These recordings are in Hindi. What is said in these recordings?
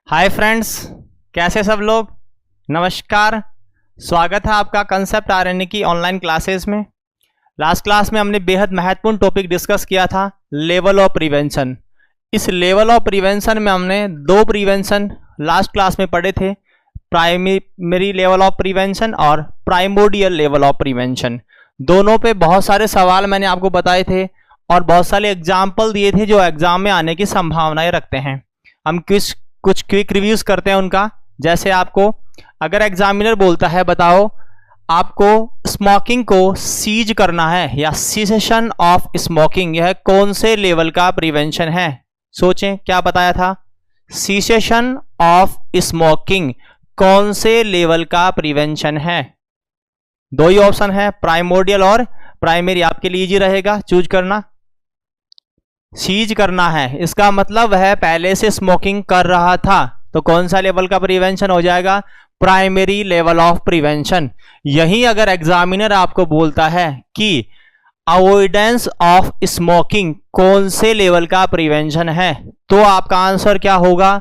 हाय फ्रेंड्स, कैसे सब लोग। नमस्कार, स्वागत है आपका कंसेप्ट आरएनए की ऑनलाइन क्लासेस में। लास्ट क्लास में हमने बेहद महत्वपूर्ण टॉपिक डिस्कस किया था, लेवल ऑफ प्रिवेंशन। इस लेवल ऑफ प्रिवेंशन में हमने दो प्रिवेंशन लास्ट क्लास में पढ़े थे, प्राइमरी लेवल ऑफ प्रिवेंशन और प्राइमोर्डियल लेवल ऑफ प्रिवेंशन। दोनों पे बहुत सारे सवाल मैंने आपको बताए थे और बहुत सारे एग्जाम्पल दिए थे जो एग्जाम में आने की संभावनाएं रखते हैं। हम कुछ क्विक रिव्यूज करते हैं उनका। जैसे आपको अगर एग्जामिनर बोलता है बताओ आपको स्मोकिंग को सीज करना है या सीसेशन ऑफ स्मोकिंग, यह कौन से लेवल का प्रिवेंशन है। सोचें क्या बताया था, सीसेशन ऑफ स्मोकिंग कौन से लेवल का प्रिवेंशन है। दो ही ऑप्शन है, प्राइमोर्डियल और प्राइमरी। आपके लिए इजी रहेगा चूज करना। सीज करना है इसका मतलब है पहले से स्मोकिंग कर रहा था, तो कौन सा लेवल का प्रिवेंशन हो जाएगा, प्राइमरी लेवल ऑफ प्रिवेंशन। यही अगर एग्जामिनर आपको बोलता है कि अवॉइडेंस ऑफ स्मोकिंग कौन से लेवल का प्रिवेंशन है, तो आपका आंसर क्या होगा,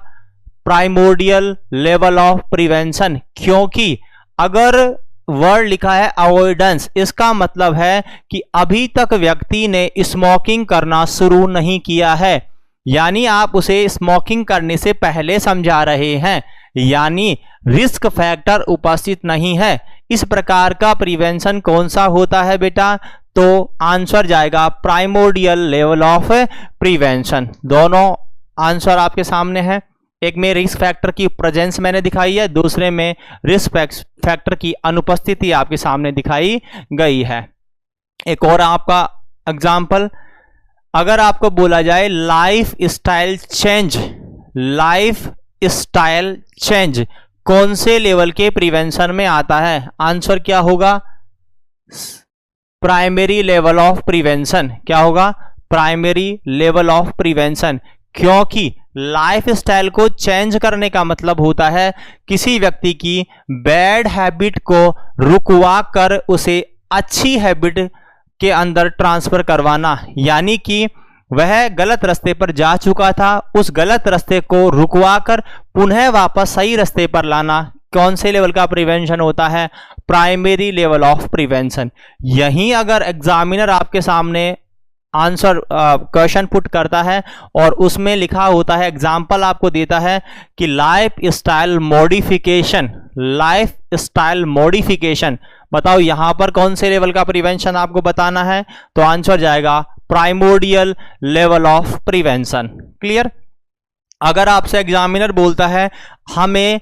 प्राइमोर्डियल लेवल ऑफ प्रिवेंशन। क्योंकि अगर वर्ड लिखा है अवॉइडेंस, इसका मतलब है कि अभी तक व्यक्ति ने स्मोकिंग करना शुरू नहीं किया है, यानी आप उसे स्मोकिंग करने से पहले समझा रहे हैं, यानी रिस्क फैक्टर उपस्थित नहीं है। इस प्रकार का प्रिवेंशन कौन सा होता है बेटा, तो आंसर जाएगा प्राइमोर्डियल लेवल ऑफ प्रिवेंशन। दोनों आंसर आपके सामने है। एक में रिस्क फैक्टर की प्रेजेंस मैंने दिखाई है, दूसरे में रिस्क फैक्टर की अनुपस्थिति आपके सामने दिखाई गई है। एक और आपका एग्जाम्पल, अगर आपको बोला जाए लाइफ स्टाइल चेंज कौन से लेवल के प्रिवेंशन में आता है, आंसर क्या होगा, प्राइमरी लेवल ऑफ प्रिवेंशन। क्या होगा, प्राइमरी लेवल ऑफ प्रिवेंशन। क्योंकि लाइफ स्टाइल को चेंज करने का मतलब होता है किसी व्यक्ति की बैड हैबिट को रुकवा कर उसे अच्छी हैबिट के अंदर ट्रांसफर करवाना, यानी कि वह गलत रास्ते पर जा चुका था, उस गलत रास्ते को रुकवा कर पुनः वापस सही रास्ते पर लाना कौन से लेवल का प्रिवेंशन होता है, प्राइमरी लेवल ऑफ प्रिवेंशन। यही अगर एग्जामिनर आपके सामने आंसर क्वेश्चन पुट करता है और उसमें लिखा होता है, एग्जाम्पल आपको देता है कि लाइफ स्टाइल मॉडिफिकेशन, बताओ यहां पर कौन से लेवल का प्रिवेंशन आपको बताना है, तो आंसर जाएगा primordial level of prevention. Clear. अगर आपसे एग्जामिनर बोलता है हमें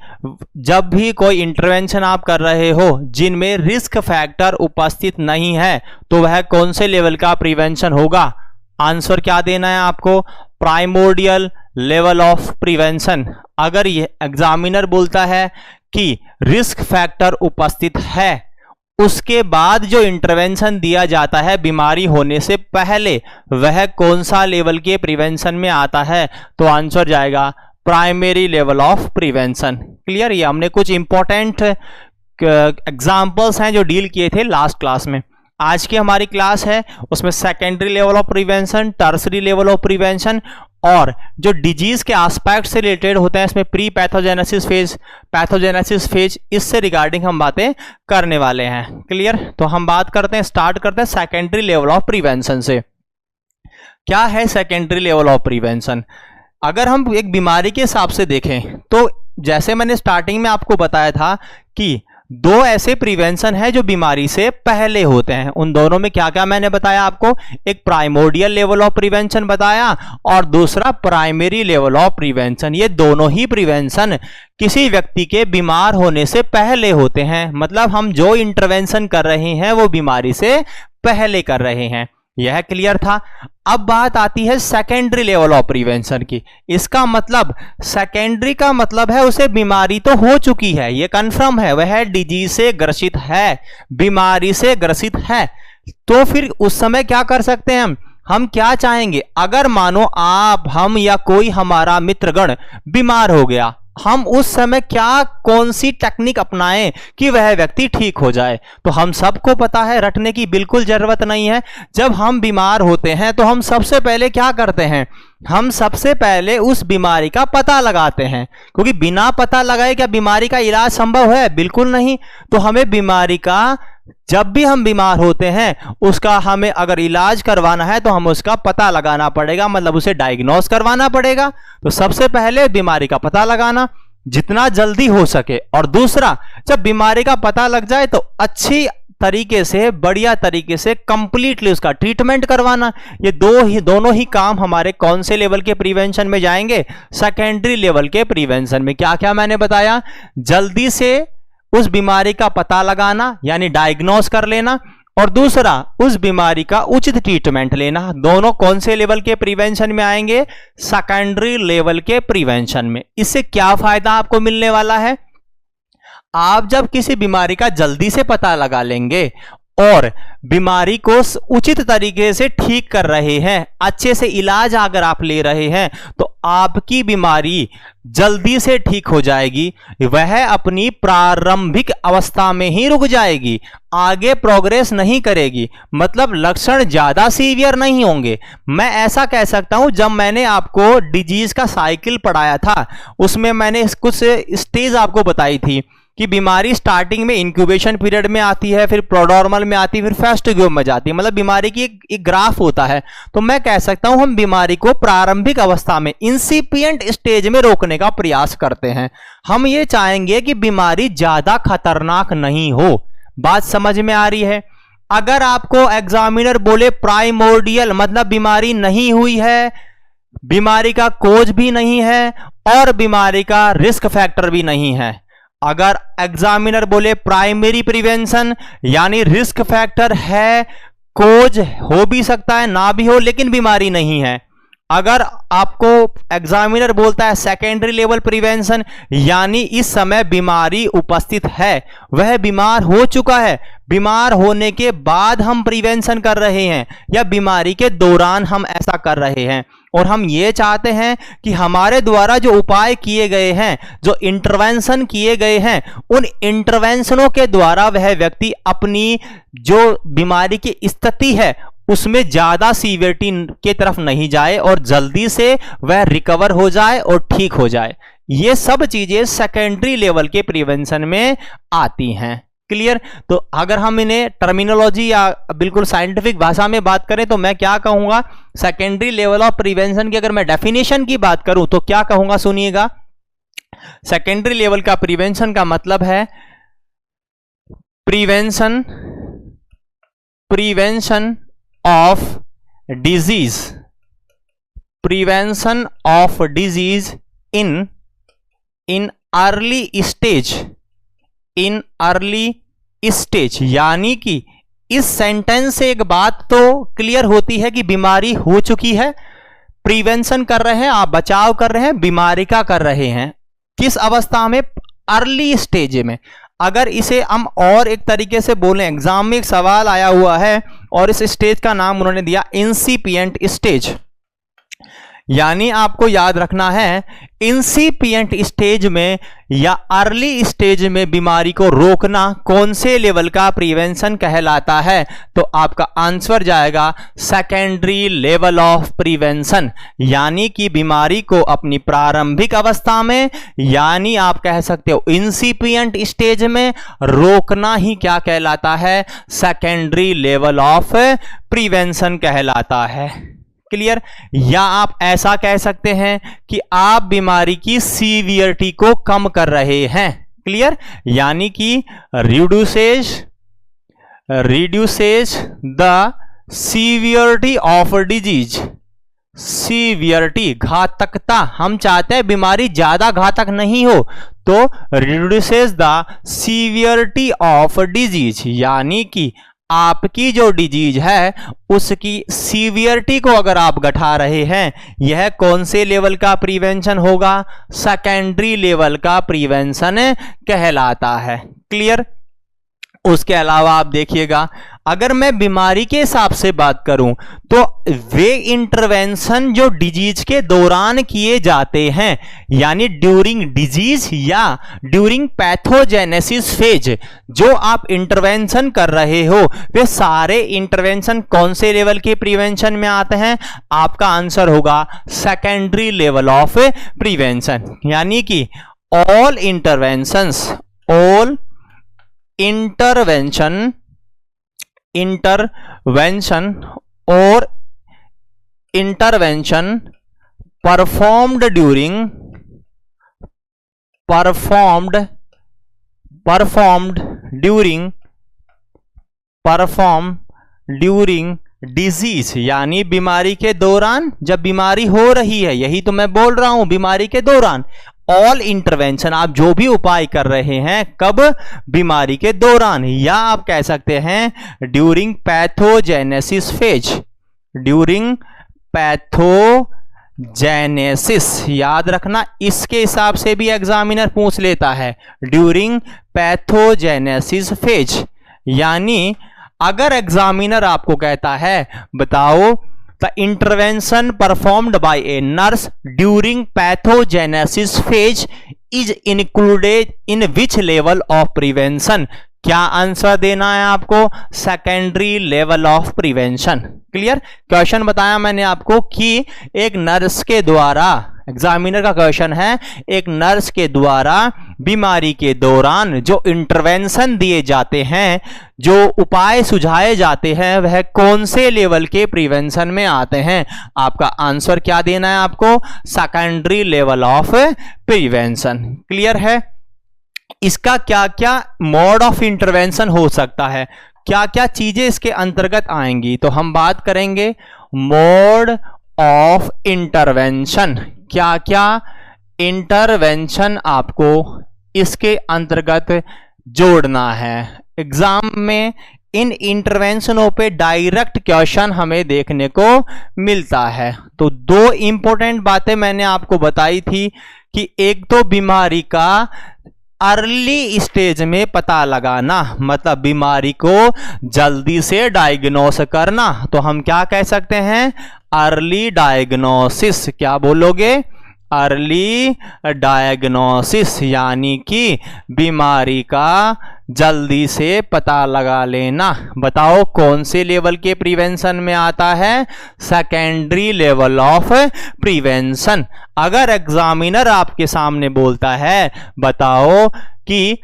जब भी कोई इंटरवेंशन आप कर रहे हो जिनमें रिस्क फैक्टर उपस्थित नहीं है, तो वह कौन से लेवल का प्रिवेंशन होगा, आंसर क्या देना है आपको, प्राइमोर्डियल लेवल ऑफ प्रिवेंशन। अगर ये एग्जामिनर बोलता है कि रिस्क फैक्टर उपस्थित है, उसके बाद जो इंटरवेंशन दिया जाता है बीमारी होने से पहले, वह कौन सा लेवल के प्रिवेंशन में आता है, तो आंसर जाएगा primary level of prevention. Clear. ये हमने कुछ इंपॉर्टेंट एग्जांपल्स हैं जो डील किए थे लास्ट क्लास में। आज की हमारी क्लास है उसमें secondary level of prevention, tertiary level of prevention और जो डिजीज के एस्पेक्ट से रिलेटेड होते हैं इसमें pre pathogenesis phase, pathogenesis phase, इससे रिगार्डिंग हम बातें करने वाले हैं। क्लियर। तो हम बात करते हैं, स्टार्ट करते हैं सेकेंडरी लेवल ऑफ प्रिवेंशन से। क्या है सेकेंडरी लेवल ऑफ प्रिवेंशन। अगर हम एक बीमारी के हिसाब से देखें तो जैसे मैंने स्टार्टिंग में आपको बताया था कि दो ऐसे प्रिवेंशन है जो बीमारी से पहले होते हैं। उन दोनों में क्या क्या मैंने बताया आपको, एक प्राइमोर्डियल लेवल ऑफ प्रिवेंशन बताया और दूसरा प्राइमरी लेवल ऑफ प्रिवेंशन। ये दोनों ही प्रिवेंशन किसी व्यक्ति के बीमार होने से पहले होते हैं, मतलब हम जो इंटरवेंशन कर रहे हैं वो बीमारी से पहले कर रहे हैं। यह क्लियर था। अब बात आती है सेकेंडरी लेवल ऑफ प्रिवेंशन की। इसका मतलब सेकेंडरी का मतलब है उसे बीमारी तो हो चुकी है, यह कंफर्म है, वह डिजीज से ग्रसित है, बीमारी से ग्रसित है, तो फिर उस समय क्या कर सकते हैं हम, हम क्या चाहेंगे, अगर मानो आप, हम या कोई हमारा मित्रगण बीमार हो गया, हम उस समय क्या कौन सी टेक्निक अपनाएं कि वह व्यक्ति ठीक हो जाए। तो हम सबको पता है, रटने की बिल्कुल जरूरत नहीं है। जब हम बीमार होते हैं तो हम सबसे पहले क्या करते हैं, हम सबसे पहले उस बीमारी का पता लगाते हैं, क्योंकि बिना पता लगाए क्या बीमारी का इलाज संभव है, बिल्कुल नहीं। तो हमें बीमारी का, जब भी हम बीमार होते हैं उसका हमें अगर इलाज करवाना है तो हमें उसका पता लगाना पड़ेगा, मतलब उसे डायग्नोस करवाना पड़ेगा। तो सबसे पहले बीमारी का पता लगाना जितना जल्दी हो सके, और दूसरा, जब बीमारी का पता लग जाए तो अच्छी तरीके से, बढ़िया तरीके से कंप्लीटली उसका ट्रीटमेंट करवाना। ये दोनों ही काम हमारे कौन से लेवल के प्रिवेंशन में जाएंगे, सेकेंडरी लेवल के प्रिवेंशन में। क्या क्या मैंने बताया, जल्दी से उस बीमारी का पता लगाना यानी डायग्नोस कर लेना, और दूसरा उस बीमारी का उचित ट्रीटमेंट लेना। दोनों कौन से लेवल के प्रिवेंशन में आएंगे, सेकेंडरी लेवल के प्रिवेंशन में। इससे क्या फायदा आपको मिलने वाला है, आप जब किसी बीमारी का जल्दी से पता लगा लेंगे और बीमारी को उचित तरीके से ठीक कर रहे हैं, अच्छे से इलाज अगर आप ले रहे हैं, तो आपकी बीमारी जल्दी से ठीक हो जाएगी। वह अपनी प्रारंभिक अवस्था में ही रुक जाएगी, आगे प्रोग्रेस नहीं करेगी, मतलब लक्षण ज्यादा सीवियर नहीं होंगे। मैं ऐसा कह सकता हूं, जब मैंने आपको डिजीज का साइकिल पढ़ाया था उसमें मैंने कुछ स्टेज आपको बताई थी कि बीमारी स्टार्टिंग में इंक्यूबेशन पीरियड में आती है, फिर प्रोड्रोमल में आती है, फिर फेस्टिग्यूम में जाती है, मतलब बीमारी की एक ग्राफ होता है। तो मैं कह सकता हूं हम बीमारी को प्रारंभिक अवस्था में, इंसिपिएंट स्टेज में रोकने का प्रयास करते हैं। हम ये चाहेंगे कि बीमारी ज्यादा खतरनाक नहीं हो। बात समझ में आ रही है। अगर आपको एग्जामिनर बोले प्राइमोर्डियल, मतलब बीमारी नहीं हुई है, बीमारी का कोज भी नहीं है और बीमारी का रिस्क फैक्टर भी नहीं है। अगर एग्जामिनर बोले प्राइमरी प्रिवेंशन यानी रिस्क फैक्टर है, कोज हो भी सकता है ना भी हो, लेकिन बीमारी नहीं है। अगर आपको एग्जामिनर बोलता है सेकेंडरी लेवल प्रिवेंशन यानी इस समय बीमारी उपस्थित है, वह बीमार हो चुका है, बीमार होने के बाद हम प्रिवेंशन कर रहे हैं या बीमारी के दौरान हम ऐसा कर रहे हैं, और हम ये चाहते हैं कि हमारे द्वारा जो उपाय किए गए हैं, जो इंटरवेंशन किए गए हैं, उन इंटरवेंशनों के द्वारा वह व्यक्ति अपनी जो बीमारी की स्थिति है उसमें ज्यादा सीवियरिटी के तरफ नहीं जाए और जल्दी से वह रिकवर हो जाए और ठीक हो जाए। ये सब चीजें सेकेंडरी लेवल के प्रिवेंशन में आती हैं। क्लियर। तो अगर हम इन्हें टर्मिनोलॉजी या बिल्कुल साइंटिफिक भाषा में बात करें तो मैं क्या कहूंगा, सेकेंडरी लेवल ऑफ प्रिवेंशन की अगर मैं डेफिनेशन की बात करूं तो क्या कहूंगा, सुनिएगा। सेकेंडरी लेवल का प्रिवेंशन का मतलब है prevention of disease, prevention of disease in early stage, यानी कि इस सेंटेंस से एक बात तो क्लियर होती है कि बीमारी हो चुकी है, प्रिवेंशन कर रहे हैं, आप बचाव कर रहे हैं, बीमारी का कर रहे हैं, किस अवस्था में, अर्ली स्टेज में। अगर इसे हम और एक तरीके से बोलें, एग्जाम में एक सवाल आया हुआ है और इस स्टेज का नाम उन्होंने दिया इंसिपिएंट स्टेज, यानी आपको याद रखना है इंसिपिएंट स्टेज में या अर्ली स्टेज में बीमारी को रोकना कौन से लेवल का प्रिवेंशन कहलाता है, तो आपका आंसर जाएगा सेकेंडरी लेवल ऑफ प्रिवेंशन, यानी कि बीमारी को अपनी प्रारंभिक अवस्था में, यानी आप कह सकते हो इंसिपिएंट स्टेज में रोकना ही क्या कहलाता है, सेकेंडरी लेवल ऑफ प्रिवेंशन कहलाता है। क्लियर। या आप ऐसा कह सकते हैं कि आप बीमारी की सीवियरिटी को कम कर रहे हैं। क्लियर। यानी कि reduces the severity of disease, severity घातकता, हम चाहते हैं बीमारी ज्यादा घातक नहीं हो, तो reduces the severity of disease, यानी कि आपकी जो डिजीज है उसकी सीवियरिटी को अगर आप घटा रहे हैं, यह कौन से लेवल का प्रिवेंशन होगा, सेकेंडरी लेवल का प्रिवेंशन कहलाता है। क्लियर। उसके अलावा आप देखिएगा, अगर मैं बीमारी के हिसाब से बात करूं तो वे इंटरवेंशन जो डिजीज के दौरान किए जाते हैं, यानी ड्यूरिंग डिजीज या ड्यूरिंग पैथोजेनेसिस फेज जो आप इंटरवेंशन कर रहे हो, वे सारे इंटरवेंशन कौन से लेवल के प्रिवेंशन में आते हैं? आपका आंसर होगा सेकेंडरी लेवल ऑफ प्रिवेंशन, यानी कि ऑल इंटरवेंशन और इंटरवेंशन परफॉर्म्ड ड्यूरिंग डिजीज, यानी बीमारी के दौरान, जब बीमारी हो रही है, यही तो मैं बोल रहा हूं, बीमारी के दौरान। ऑल इंटरवेंशन, आप जो भी उपाय कर रहे हैं, कब? बीमारी के दौरान, या आप कह सकते हैं during pathogenesis phase, during pathogenesis. याद रखना, इसके हिसाब से भी एग्जामिनर पूछ लेता है, ड्यूरिंग पैथोजेनेसिस फेज। यानी अगर एग्जामिनर आपको कहता है बताओ the intervention performed by a nurse during pathogenesis phase is included in which level of prevention, क्या आंसर देना है आपको? Secondary level of prevention. Clear? Question बताया मैंने आपको कि एक नर्स के द्वारा, एग्जामिनर का क्वेश्चन है, एक नर्स के द्वारा बीमारी के दौरान जो इंटरवेंशन दिए जाते हैं, जो उपाय सुझाए जाते हैं, वह कौन से लेवल के प्रिवेंशन में आते हैं? आपका आंसर क्या देना है आपको? Secondary level of prevention. Clear है? इसका क्या क्या मोड ऑफ इंटरवेंशन हो सकता है, क्या क्या चीजें इसके अंतर्गत आएंगी, तो हम बात करेंगे मोड ऑफ इंटरवेंशन। क्या क्या इंटरवेंशन आपको इसके अंतर्गत जोड़ना है। एग्जाम में इन इंटरवेंशनों पे डायरेक्ट क्वेश्चन हमें देखने को मिलता है। तो दो इंपॉर्टेंट बातें मैंने आपको बताई थी कि एक तो बीमारी का अर्ली स्टेज में पता लगाना, मतलब बीमारी को जल्दी से डायग्नोस करना, तो हम क्या कह सकते हैं? Early diagnosis. क्या बोलोगे? अर्ली डायग्नोसिस, यानी कि बीमारी का जल्दी से पता लगा लेना। बताओ कौन से लेवल के प्रिवेंशन में आता है? Secondary level of prevention. अगर एग्जामिनर आपके सामने बोलता है बताओ कि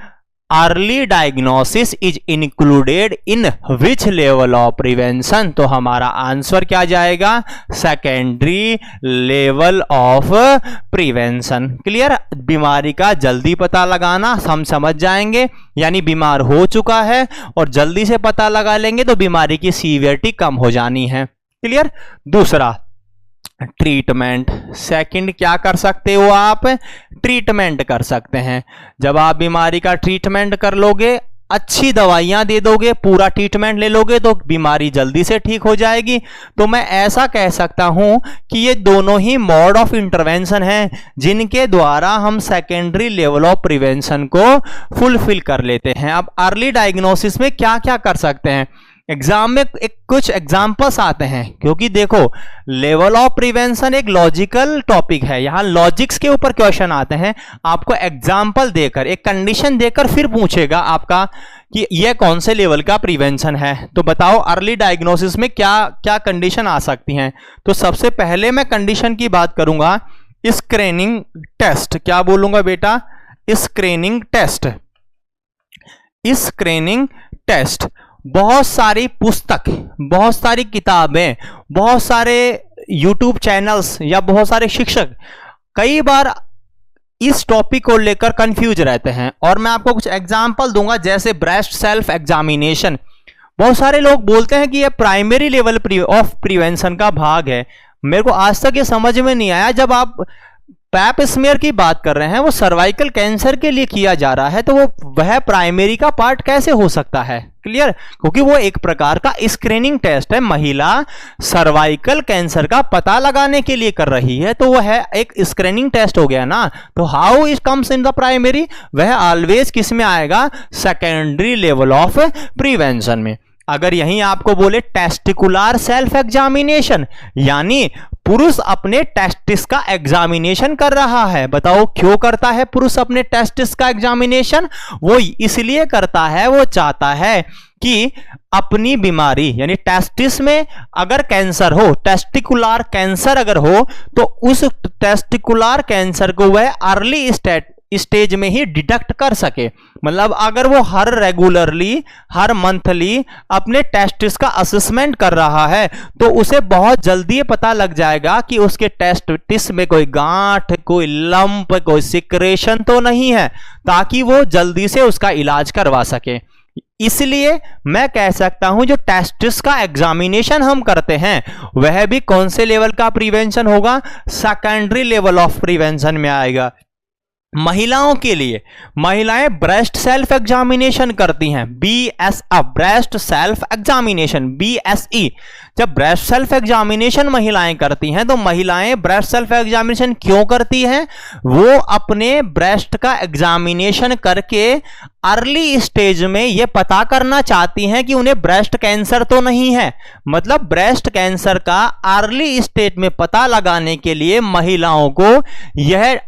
early diagnosis is included in which level of prevention, तो हमारा आंसर क्या जाएगा? Secondary level of prevention. Clear? बीमारी का जल्दी पता लगाना हम समझ जाएंगे, यानी बीमार हो चुका है और जल्दी से पता लगा लेंगे तो बीमारी की सीवियरिटी कम हो जानी है। क्लियर? दूसरा ट्रीटमेंट। सेकंड क्या कर सकते हो आप? ट्रीटमेंट कर सकते हैं। जब आप बीमारी का ट्रीटमेंट कर लोगे, अच्छी दवाइयां दे दोगे, पूरा ट्रीटमेंट ले लोगे, तो बीमारी जल्दी से ठीक हो जाएगी। तो मैं ऐसा कह सकता हूं कि ये दोनों ही मोड ऑफ इंटरवेंशन हैं जिनके द्वारा हम सेकेंडरी लेवल ऑफ प्रिवेंशन को फुलफिल कर लेते हैं। अब अर्ली डायग्नोसिस में क्या क्या कर सकते हैं? एग्जाम में कुछ एग्जाम्पल्स आते हैं, क्योंकि देखो लेवल ऑफ प्रिवेंशन एक लॉजिकल टॉपिक है, यहां लॉजिक्स के ऊपर क्वेश्चन आते हैं। आपको एग्जाम्पल देकर, एक कंडीशन देकर फिर पूछेगा आपका कि यह कौन से लेवल का प्रिवेंशन है। तो बताओ अर्ली डायग्नोसिस में क्या क्या कंडीशन आ सकती हैं। तो सबसे पहले मैं कंडीशन की बात करूंगा, स्क्रीनिंग टेस्ट। क्या बोलूंगा बेटा? Screening test. Screening test. बहुत सारी पुस्तक, बहुत सारी किताबें, बहुत सारे YouTube चैनल्स या बहुत सारे शिक्षक कई बार इस टॉपिक को लेकर कंफ्यूज रहते हैं, और मैं आपको कुछ एग्जांपल दूंगा, जैसे ब्रेस्ट सेल्फ एग्जामिनेशन। बहुत सारे लोग बोलते हैं कि यह प्राइमरी लेवल ऑफ प्रिवेंशन का भाग है। मेरे को आज तक ये समझ में नहीं आया, जब आप पैप स्मीयर की बात कर रहे हैं, वो सर्वाइकल कैंसर के लिए किया जा रहा है, तो वह प्राइमरी का पार्ट कैसे हो सकता है? क्लियर? क्योंकि वो एक प्रकार का स्क्रीनिंग टेस्ट है, महिला सर्वाइकल कैंसर का पता लगाने के लिए कर रही है, तो वह एक स्क्रीनिंग टेस्ट हो गया ना। तो how it comes in the primary? वह ऑलवेज किस में आएगा? सेकेंडरी लेवल ऑफ प्रिवेंशन में। अगर यहीं आपको बोले टेस्टिकुलर सेल्फ एग्जामिनेशन, यानी पुरुष अपने टेस्टिस का एग्जामिनेशन कर रहा है। बताओ क्यों करता है पुरुष अपने टेस्टिस का एग्जामिनेशन? वो इसलिए करता है, वो चाहता है कि अपनी बीमारी यानी टेस्टिस में अगर कैंसर हो, टेस्टिकुलर कैंसर अगर हो, तो उस टेस्टिकुलर कैंसर को वह अर्ली स्टेज में ही डिटेक्ट कर सके। मतलब अगर वो हर रेगुलरली, हर मंथली अपने टेस्टिस का असेसमेंट कर रहा है, तो उसे बहुत जल्दी पता लग जाएगा कि उसके टेस्टिस में कोई गांठ, कोई लंप, कोई सिक्रेशन तो नहीं है, ताकि वो जल्दी से उसका इलाज करवा सके। इसलिए मैं कह सकता हूं जो टेस्टिस का एग्जामिनेशन हम करते हैं वह भी कौन से लेवल का प्रिवेंशन होगा? सेकेंडरी लेवल ऑफ प्रिवेंशन में आएगा। महिलाओं के लिए, महिलाएं ब्रेस्ट सेल्फ एग्जामिनेशन करती हैं, BSE, breast self examination, BSE। जब ब्रेस्ट सेल्फ एग्जामिनेशन महिलाएं करती हैं, तो महिलाएं ब्रेस्ट सेल्फ एग्जामिनेशन क्यों करती हैं? वो अपने ब्रेस्ट का एग्जामिनेशन करके अर्ली स्टेज में ये पता करना चाहती हैं कि उन्हें ब्रेस्ट कैंसर तो नहीं है। मतलब ब्रेस्ट कैंसर का अर्ली स्टेज में पता लगाने के लिए महिलाओं को यह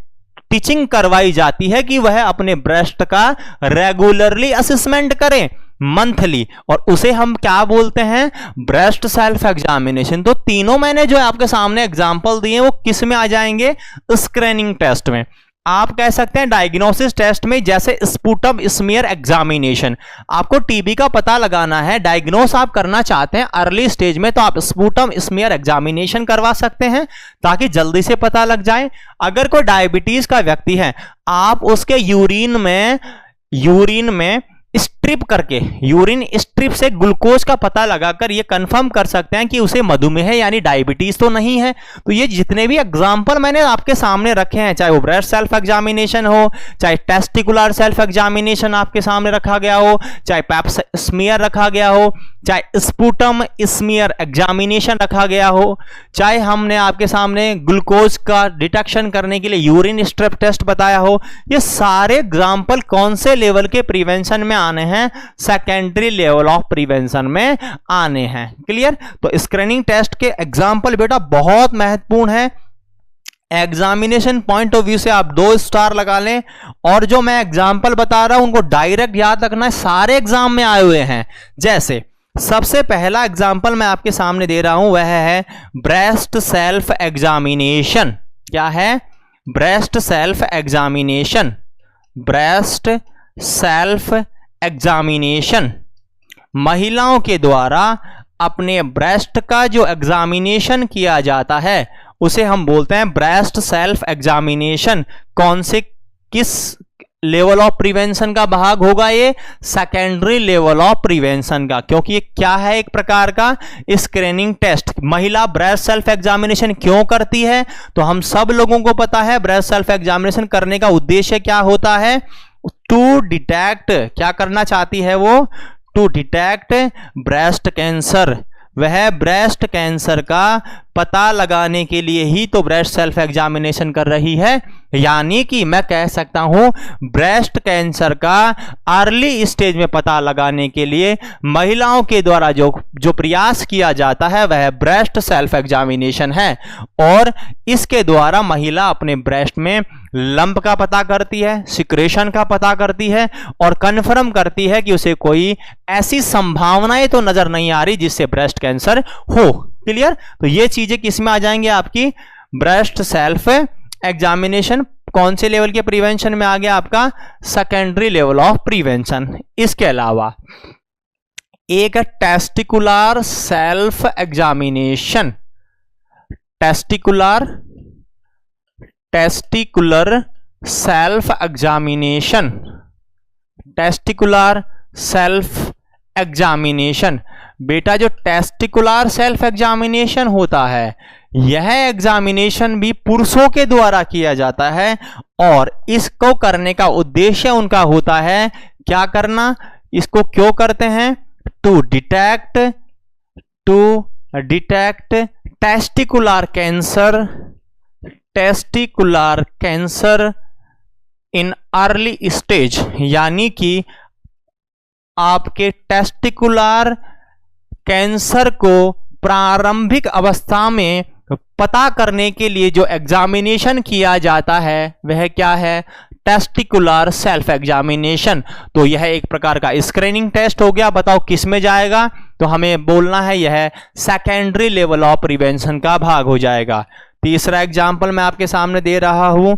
टीचिंग करवाई जाती है कि वह अपने ब्रेस्ट का रेगुलरली असेसमेंट करें, मंथली, और उसे हम क्या बोलते हैं? Breast self examination. तो तीनों मैंने जो आपके सामने एग्जांपल दिए वो किस में आ जाएंगे? स्क्रीनिंग टेस्ट में। आप कह सकते हैं डायग्नोसिस टेस्ट में, जैसे स्पूटम स्मीयर एग्जामिनेशन। आपको टीबी का पता लगाना है, डायग्नोस आप करना चाहते हैं अर्ली स्टेज में, तो आप स्पूटम स्मीयर एग्जामिनेशन करवा सकते हैं ताकि जल्दी से पता लग जाए। अगर कोई डायबिटीज का व्यक्ति है, आप उसके यूरिन में स्ट्रिप करके, यूरिन स्ट्रिप से ग्लूकोज का पता लगाकर ये कंफर्म कर सकते हैं कि उसे मधुमेह यानी डायबिटीज तो नहीं है। तो ये जितने भी एग्जांपल मैंने आपके सामने रखे हैं, चाहे वो ब्रेस्ट सेल्फ एग्जामिनेशन हो, चाहे टेस्टिकुलर सेल्फ एग्जामिनेशन आपके सामने रखा गया हो, चाहे पैप स्मीयर रखा गया हो, चाहे स्पूटम स्मीयर एग्जामिनेशन रखा गया हो, चाहे हमने आपके सामने ग्लूकोज का डिटेक्शन करने के लिए यूरिन स्ट्रिप टेस्ट बताया हो, ये सारे एग्जाम्पल कौन से लेवल के प्रिवेंशन में आने हैं? सेकेंडरी लेवल ऑफ प्रिवेंशन में आने हैं। क्लियर? तो स्क्रीनिंग टेस्ट के एग्जाम्पल बेटा बहुत महत्वपूर्ण है। एग्जामिनेशन पॉइंट ऑफ व्यू से आप 2 स्टार लगा लें, और जो मैं एग्जाम्पल बता रहा हूं उनको डायरेक्ट याद रखना है, सारे एग्जाम में आए हुए हैं। जैसे सबसे पहला एग्जाम्पल मैं आपके सामने दे रहा हूं, वह है ब्रेस्ट सेल्फ एग्जामिनेशन। क्या है? Breast self examination. Breast self examination महिलाओं के द्वारा अपने ब्रेस्ट का जो एग्जामिनेशन किया जाता है उसे हम बोलते हैं ब्रेस्ट सेल्फ एग्जामिनेशन। कौन से, किस लेवल ऑफ प्रिवेंशन का भाग होगा? ये सेकेंडरी लेवल ऑफ प्रिवेंशन का, क्योंकि ये क्या है? एक प्रकार का स्क्रीनिंग टेस्ट। महिला ब्रेस्ट सेल्फ एग्जामिनेशन क्यों करती है? तो हम सब लोगों को पता है ब्रेस्ट सेल्फ एग्जामिनेशन करने का उद्देश्य क्या होता है? टू डिटेक्ट, क्या करना चाहती है वो? To detect breast cancer. वह ब्रेस्ट कैंसर का पता लगाने के लिए ही तो ब्रेस्ट सेल्फ एग्जामिनेशन कर रही है। यानी कि मैं कह सकता हूं ब्रेस्ट कैंसर का अर्ली स्टेज में पता लगाने के लिए महिलाओं के द्वारा जो प्रयास किया जाता है वह ब्रेस्ट सेल्फ एग्जामिनेशन है। और इसके द्वारा महिला अपने ब्रेस्ट में लंप का पता करती है, सिक्रेशन का पता करती है, और कन्फर्म करती है कि उसे कोई ऐसी संभावनाएं तो नजर नहीं आ रही जिससे ब्रेस्ट कैंसर हो। क्लियर? तो ये चीजें किस में आ जाएंगे आपकी? ब्रेस्ट सेल्फ एग्जामिनेशन कौन से लेवल के प्रिवेंशन में आ गया? आपका सेकेंडरी लेवल ऑफ प्रिवेंशन। इसके अलावा एक testicular self examination. Testicular self examination. Testicular self examination बेटा, जो टेस्टिकुलर सेल्फ एग्जामिनेशन होता है यह एग्जामिनेशन भी पुरुषों के द्वारा किया जाता है, और इसको करने का उद्देश्य उनका होता है क्या करना? इसको क्यों करते हैं? To detect testicular cancer in early stage. यानी कि आपके टेस्टिकुलर कैंसर को प्रारंभिक अवस्था में पता करने के लिए जो एग्जामिनेशन किया जाता है वह क्या है? Testicular self examination. तो यह एक प्रकार का स्क्रीनिंग टेस्ट हो गया। बताओ किस में जाएगा? तो हमें बोलना है यह सेकेंडरी लेवल ऑफ प्रिवेंशन का भाग हो जाएगा। तीसरा एग्जाम्पल मैं आपके सामने दे रहा हूं,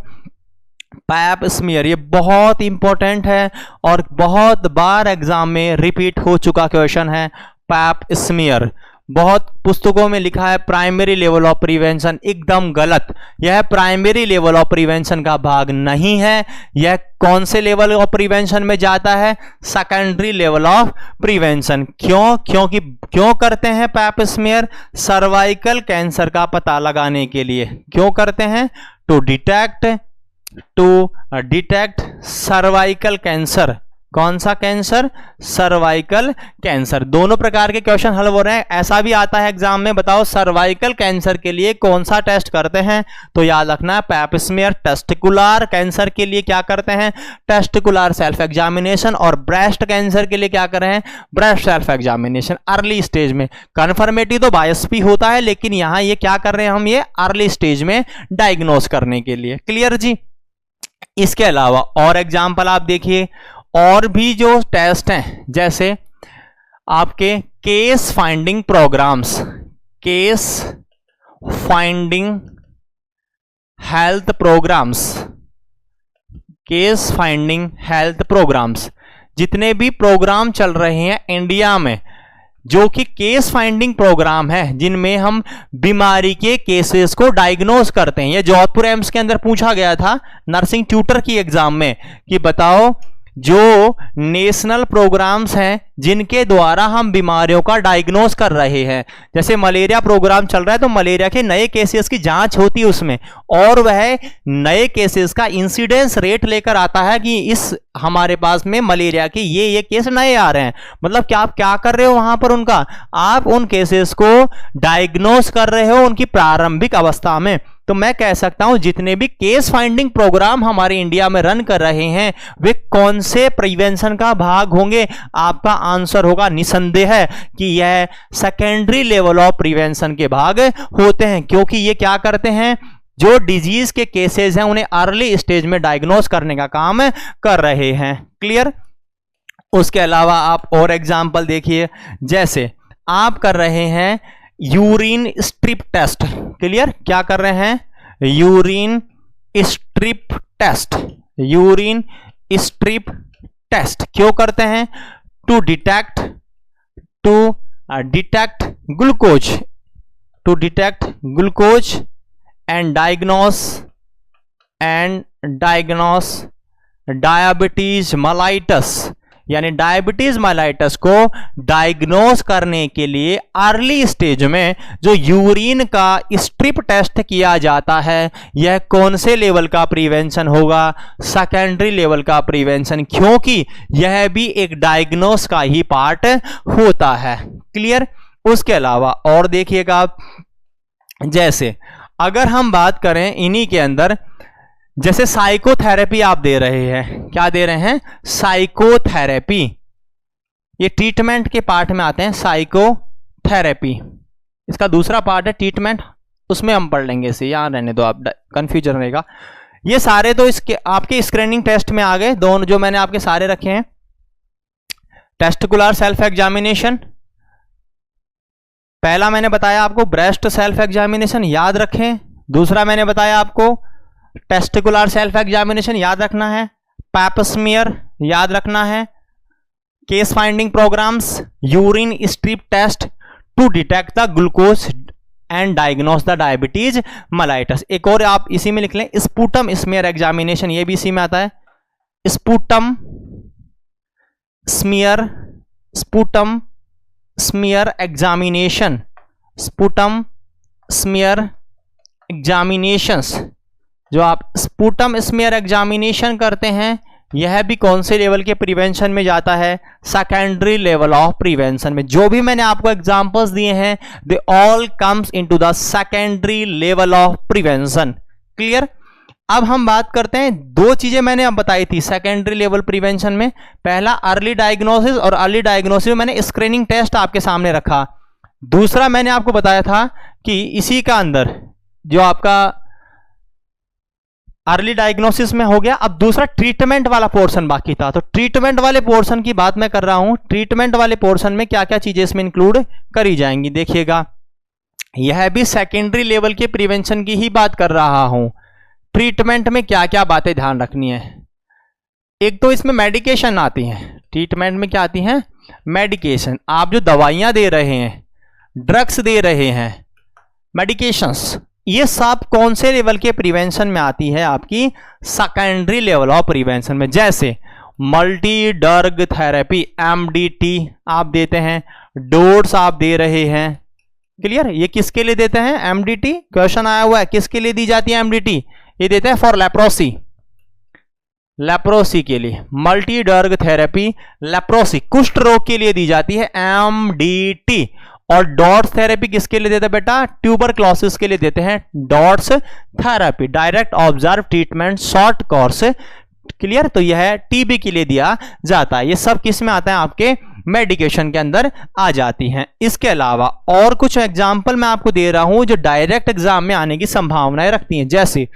पैप स्मीयर। ये बहुत इंपॉर्टेंट है और बहुत बार एग्जाम में रिपीट हो चुका क्वेश्चन है। पैप स्मीयर बहुत पुस्तकों में लिखा है प्राइमरी लेवल ऑफ प्रिवेंशन, एकदम गलत। यह प्राइमरी लेवल ऑफ प्रिवेंशन का भाग नहीं है। यह कौन से लेवल ऑफ प्रिवेंशन में जाता है? Secondary level of prevention. क्यों करते हैं पैप स्मीयर? सर्वाइकल कैंसर का पता लगाने के लिए। क्यों करते हैं? To detect cervical cancer. कौन सा कैंसर? Cervical cancer. दोनों प्रकार के क्वेश्चन हल हो रहे हैं। ऐसा भी आता है एग्जाम में, बताओ सर्वाइकल कैंसर के लिए कौन सा टेस्ट करते हैं? तो याद रखना है पैप स्मीयर। टेस्टिकुलर कैंसर के लिए क्या करते हैं? Testicular self examination. और ब्रेस्ट कैंसर के लिए क्या कर रहे हैं? Breast self examination early stage में। कन्फर्मेटिव तो बायोप्सी होता है, लेकिन यहां ये क्या कर रहे हैं हम? ये अर्ली स्टेज में डायग्नोस करने के लिए। क्लियर जी? इसके अलावा और एग्जाम्पल आप देखिए, और भी जो टेस्ट हैं, जैसे आपके case finding programs, case finding health programs, case finding health programs. जितने भी प्रोग्राम चल रहे हैं इंडिया में जो कि केस फाइंडिंग प्रोग्राम है, जिनमें हम बीमारी के केसेस को डायग्नोस करते हैं। ये जोधपुर एम्स के अंदर पूछा गया था नर्सिंग ट्यूटर की एग्जाम में कि बताओ जो नेशनल प्रोग्राम्स हैं जिनके द्वारा हम बीमारियों का डायग्नोस कर रहे हैं। जैसे मलेरिया प्रोग्राम चल रहा है तो मलेरिया के नए केसेस की जांच होती है उसमें, और वह नए केसेस का इंसिडेंस रेट लेकर आता है कि इस हमारे पास में मलेरिया के ये केस नए आ रहे हैं। मतलब क्या आप क्या कर रहे हो वहां पर? उनका आप उन केसेस को डायग्नोस कर रहे हो उनकी प्रारंभिक अवस्था में। तो मैं कह सकता हूं जितने भी केस फाइंडिंग प्रोग्राम हमारे इंडिया में रन कर रहे हैं वे कौन से प्रिवेंशन का भाग होंगे? आपका आंसर होगा निसंदेह कि यह सेकेंडरी लेवल ऑफ प्रिवेंशन के भाग होते हैं, क्योंकि ये क्या करते हैं? जो डिजीज के केसेस हैं उन्हें अर्ली स्टेज में डायग्नोस करने का काम कर रहे हैं। क्लियर? उसके अलावा आप और एग्जाम्पल देखिए, जैसे आप कर रहे हैं यूरिन स्ट्रिप टेस्ट। क्लियर? क्या कर रहे हैं? Urine strip test. Urine strip test क्यों करते हैं? To detect glucose and diagnose diabetes mellitus. यानी डायबिटीज मेलाइटस को डायग्नोस करने के लिए अर्ली स्टेज में जो यूरिन का स्ट्रिप टेस्ट किया जाता है, यह कौन से लेवल का प्रिवेंशन होगा? सेकेंडरी लेवल का प्रिवेंशन, क्योंकि यह भी एक डायग्नोस का ही पार्ट होता है। क्लियर? उसके अलावा और देखिएगा आप, जैसे अगर हम बात करें इन्हीं के अंदर, जैसे साइकोथेरेपी आप दे रहे हैं। क्या दे रहे हैं? साइकोथेरेपी। ये ट्रीटमेंट के पार्ट में आते हैं साइकोथेरेपी। इसका दूसरा पार्ट है ट्रीटमेंट, उसमें हम पढ़ लेंगे इसे, यहां रहने दो, आप कंफ्यूजन रहेगा। ये सारे तो इसके आपके स्क्रीनिंग टेस्ट में आ गए, दोनों जो मैंने आपके सारे रखे हैं। टेस्टिकुलर सेल्फ एग्जामिनेशन, पहला मैंने बताया आपको ब्रेस्ट सेल्फ एग्जामिनेशन, याद रखें। दूसरा मैंने बताया आपको टेस्टिकुलर सेल्फ एग्जामिनेशन, याद रखना है। पैप स्मीयर याद रखना है। Case finding programs, urine strip test to detect the glucose and diagnose the diabetes mellitus. एक और आप इसी में लिख लें, स्पूटम स्मीयर एग्जामिनेशन, ये भी इसी में आता है। Sputum smear examination, sputum smear examinations, जो आप स्पूटम स्मीयर एग्जामिनेशन करते हैं, यह भी कौन से लेवल के प्रिवेंशन में जाता है? सेकेंडरी लेवल ऑफ प्रिवेंशन में। जो भी मैंने आपको एग्जांपल्स दिए हैं, they all comes into the secondary level of prevention. Clear? अब हम बात करते हैं, दो चीजें मैंने अब बताई थी सेकेंडरी लेवल प्रिवेंशन में। पहला अर्ली डायग्नोसिस, और अर्ली डायग्नोसिस में मैंने स्क्रीनिंग टेस्ट आपके सामने रखा। दूसरा मैंने आपको बताया था कि इसी का अंदर जो आपका अर्ली डायग्नोसिस में हो गया, अब दूसरा ट्रीटमेंट वाला पोर्शन बाकी था। तो ट्रीटमेंट वाले पोर्शन की बात मैं कर रहा हूं। ट्रीटमेंट वाले पोर्शन में क्या क्या चीजें इसमें इंक्लूड करी जाएंगी, देखिएगा। यह भी सेकेंडरी लेवल के प्रिवेंशन की ही बात कर रहा हूं। ट्रीटमेंट में क्या क्या बातें ध्यान रखनी है, एक तो इसमें मेडिकेशन आती हैं। ट्रीटमेंट में क्या आती हैं, मेडिकेशन। आप जो दवाइयां दे रहे हैं, ड्रग्स दे रहे हैं, मेडिकेशंस, ये सब कौन से लेवल के प्रिवेंशन में आती है, आपकी सेकेंडरी लेवल ऑफ प्रिवेंशन में। जैसे मल्टी ड्रग थेरेपी, MDT आप देते हैं, डोट्स आप दे रहे हैं, क्लियर। ये किसके लिए देते हैं, MDT। क्वेश्चन आया हुआ है, किसके लिए दी जाती है MDT, ये देते हैं फॉर लेप्रोसी, लेप्रोसी के लिए मल्टी ड्रग थेरेपी, लेप्रोसी कुष्ठ रोग के लिए दी जाती है MDT। और डॉट्स थेरेपी किसके लिए देते हैं बेटा, ट्यूबरक्लोसिस के लिए देते हैं dots therapy, direct observe treatment short course, clear. तो यह TB के लिए दिया जाता है। ये सब किस में आता है, आपके मेडिकेशन के अंदर आ जाती हैं। इसके अलावा और कुछ एग्जाम्पल मैं आपको दे रहा हूं जो डायरेक्ट एग्जाम में आने की संभावनाएं रखती हैं। जैसे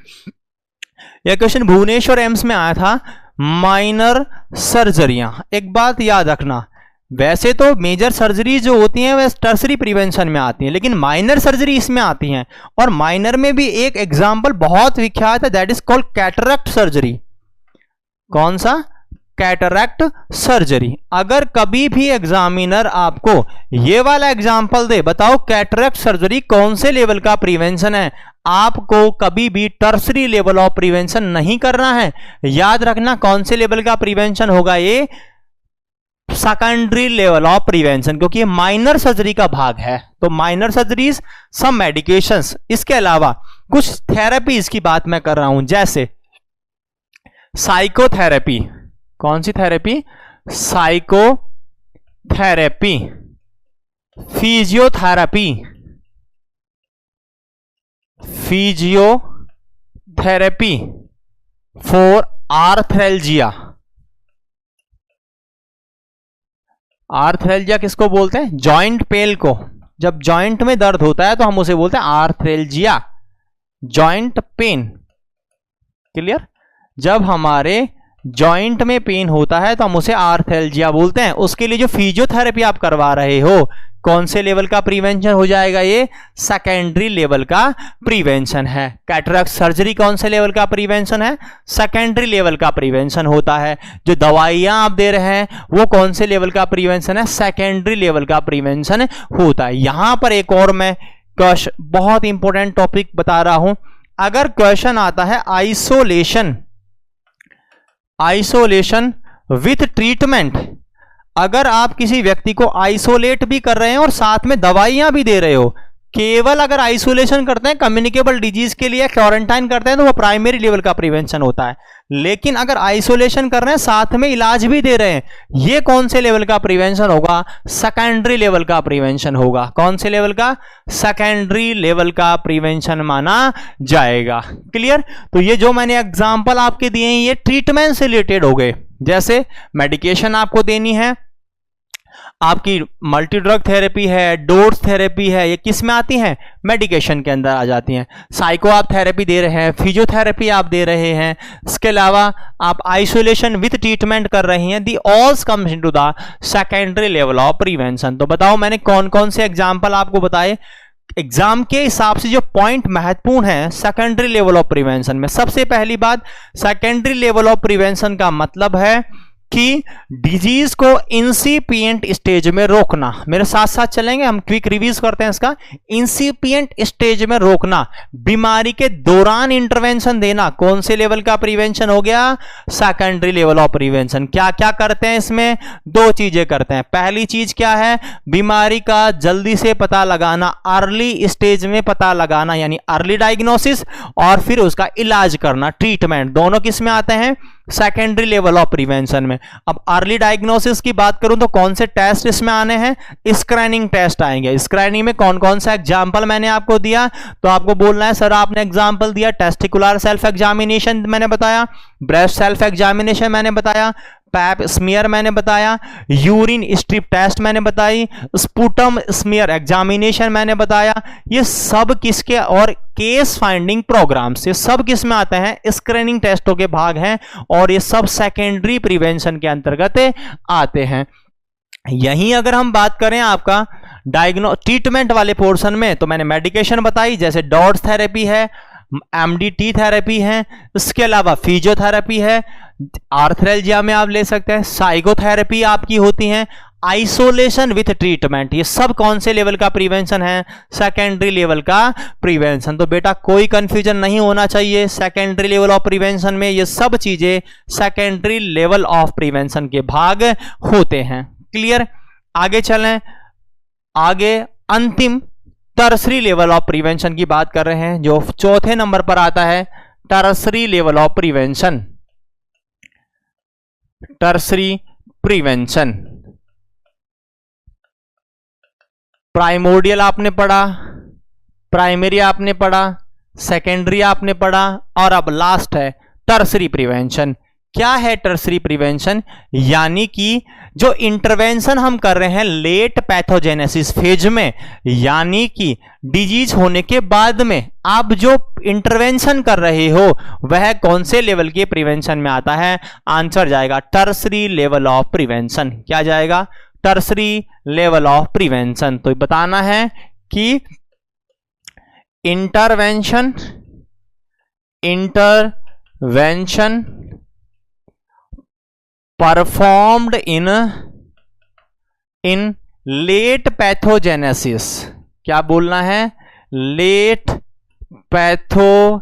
यह क्वेश्चन भुवनेश्वर एम्स में आया था, माइनर सर्जरियां। एक बात याद रखना, वैसे तो मेजर सर्जरी जो होती हैं वह टर्सरी प्रिवेंशन में आती हैं, लेकिन माइनर सर्जरी इसमें आती हैं। और माइनर में भी एक एग्जाम्पल बहुत विख्यात है, that is called cataract surgery. कौन सा, कैटरैक्ट सर्जरी। अगर कभी भी एग्जामिनर आपको ये वाला एग्जाम्पल दे, बताओ कैटरैक्ट सर्जरी कौन से लेवल का प्रिवेंशन है, आपको कभी भी टर्सरी लेवल ऑफ प्रिवेंशन नहीं करना है। याद रखना कौन से लेवल का प्रिवेंशन होगा, ये सेकेंडरी लेवल ऑफ प्रिवेंशन, क्योंकि ये माइनर सर्जरी का भाग है। तो माइनर सर्जरीज, सम मेडिकेशंस, इसके अलावा कुछ थेरेपीज की बात मैं कर रहा हूं, जैसे साइकोथेरेपी। कौन सी therapy, psychotherapy, physiotherapy, physiotherapy for arthralgia. Arthralgia किसको बोलते हैं, जॉइंट पेन को। जब जॉइंट में दर्द होता है तो हम उसे बोलते हैं आर्थ्रेल्जिया, जॉइंट पेन, क्लियर। जब हमारे जॉइंट में पेन होता है तो हम उसे आर्थ्रेल्जिया बोलते हैं। उसके लिए जो फिजियोथेरेपी आप करवा रहे हो, कौन से लेवल का प्रिवेंशन हो जाएगा, ये सेकेंडरी लेवल का प्रिवेंशन है। कैटरैक्ट सर्जरी कौन से लेवल का प्रिवेंशन है, सेकेंडरी लेवल का प्रिवेंशन होता है। जो दवाइयां आप दे रहे हैं वो कौन से लेवल का प्रिवेंशन है, सेकेंडरी लेवल का प्रिवेंशन होता है। यहां पर एक और मैं बहुत इंपॉर्टेंट टॉपिक बता रहा हूं। अगर क्वेश्चन आता है आइसोलेशन, आइसोलेशन विथ ट्रीटमेंट, अगर आप किसी व्यक्ति को आइसोलेट भी कर रहे हैं और साथ में दवाइयां भी दे रहे हो, केवल अगर आइसोलेशन करते हैं कम्युनिकेबल डिजीज के लिए, क्वारंटाइन करते हैं, तो वो प्राइमरी लेवल का प्रिवेंशन होता है। लेकिन अगर आइसोलेशन कर रहे हैं साथ में इलाज भी दे रहे हैं, ये कौन से लेवल का प्रिवेंशन होगा, सेकेंडरी लेवल का प्रिवेंशन होगा। कौन से लेवल का, सेकेंडरी लेवल का प्रिवेंशन माना जाएगा, क्लियर। तो ये जो मैंने एग्जांपल आपके दिए हैं ये ट्रीटमेंट से रिलेटेड हो गए। जैसे मेडिकेशन आपको देनी है, आपकी मल्टी ड्रग थेरेपी है, डोट्स थेरेपी है, ये किस में आती हैं, मेडिकेशन के अंदर आ जाती हैं। साइको आप थेरेपी दे रहे हैं, फिजियोथेरेपी आप दे रहे हैं, इसके अलावा आप आइसोलेशन विद ट्रीटमेंट कर रहे हैं, the also comes into the secondary level of prevention. तो बताओ मैंने कौन कौन से एग्जाम्पल आपको बताए। एग्जाम के हिसाब से जो पॉइंट महत्वपूर्ण है सेकेंडरी लेवल ऑफ प्रिवेंशन में, सबसे पहली बात, सेकेंडरी लेवल ऑफ प्रिवेंशन का मतलब है कि डिजीज को इंसिपिएंट स्टेज में रोकना। मेरे साथ साथ चलेंगे, हम क्विक रिव्यूज करते हैं इसका। इंसिपिएंट स्टेज में रोकना, बीमारी के दौरान इंटरवेंशन देना, कौन से लेवल का प्रिवेंशन हो गया, सेकेंडरी लेवल ऑफ प्रिवेंशन। क्या क्या करते हैं इसमें, दो चीजें करते हैं। पहली चीज क्या है, बीमारी का जल्दी से पता लगाना, अर्ली स्टेज में पता लगाना, यानी अर्ली डायग्नोसिस, और फिर उसका इलाज करना, ट्रीटमेंट, दोनों किस में आते हैं, सेकेंडरी लेवल ऑफ प्रिवेंशन में। अब अर्ली डायग्नोसिस की बात करूं तो कौन से टेस्ट इसमें आने हैं, स्क्रीनिंग टेस्ट आएंगे। स्क्रीनिंग में कौन कौन सा एग्जांपल मैंने आपको दिया, तो आपको बोलना है सर आपने एग्जांपल दिया, टेस्टिकुलर सेल्फ एग्जामिनेशन मैंने बताया, ब्रेस्ट सेल्फ एग्जामिनेशन मैंने बताया, पैप स्मीयर मैंने बताया, यूरिन स्ट्रिप टेस्ट मैंने बताई, स्पुटम स्मीयर एग्जामिनेशन मैंने बताया। ये सब किसके और केस फाइंडिंग प्रोग्राम्स, ये सब किस में आते हैं? स्क्रीनिंग टेस्टों के भाग हैं और ये सब सेकेंडरी प्रिवेंशन के अंतर्गत आते हैं। यहीं अगर हम बात करें आपका ट्रीटमेंट वाले पोर्शन में, तो मैंने मेडिकेशन बताई, जैसे डॉट्स थेरेपी है, एमडीटी थेरेपी है, इसके अलावा फिजियोथेरेपी है, आर्थरेल्जिया में आप ले सकते हैं, साइकोथेरेपी आपकी होती है, आइसोलेशन विथ ट्रीटमेंट। ये सब कौन से लेवल का प्रिवेंशन है? सेकेंडरी लेवल का प्रिवेंशन। तो बेटा कोई कंफ्यूजन नहीं होना चाहिए, सेकेंडरी लेवल ऑफ प्रिवेंशन में ये सब चीजें सेकेंडरी लेवल ऑफ प्रिवेंशन के भाग होते हैं। क्लियर? आगे चलें, आगे अंतिम टर्सरी लेवल ऑफ प्रिवेंशन की बात कर रहे हैं, जो चौथे नंबर पर आता है, tertiary level of prevention. Tertiary prevention, primordial आपने पढ़ा, प्राइमरी आपने पढ़ा, सेकेंडरी आपने पढ़ा, और अब लास्ट है टर्सरी प्रिवेंशन। क्या है टर्सरी प्रिवेंशन? यानी कि जो इंटरवेंशन हम कर रहे हैं लेट पैथोजेनेसिस फेज में, यानी कि डिजीज होने के बाद में आप जो इंटरवेंशन कर रहे हो वह कौन से लेवल के प्रिवेंशन में आता है? आंसर जाएगा टर्सरी लेवल ऑफ प्रिवेंशन। क्या जाएगा? Tertiary level of prevention. तो बताना है कि intervention performed in late pathogenesis. क्या बोलना है? Late pathogenesis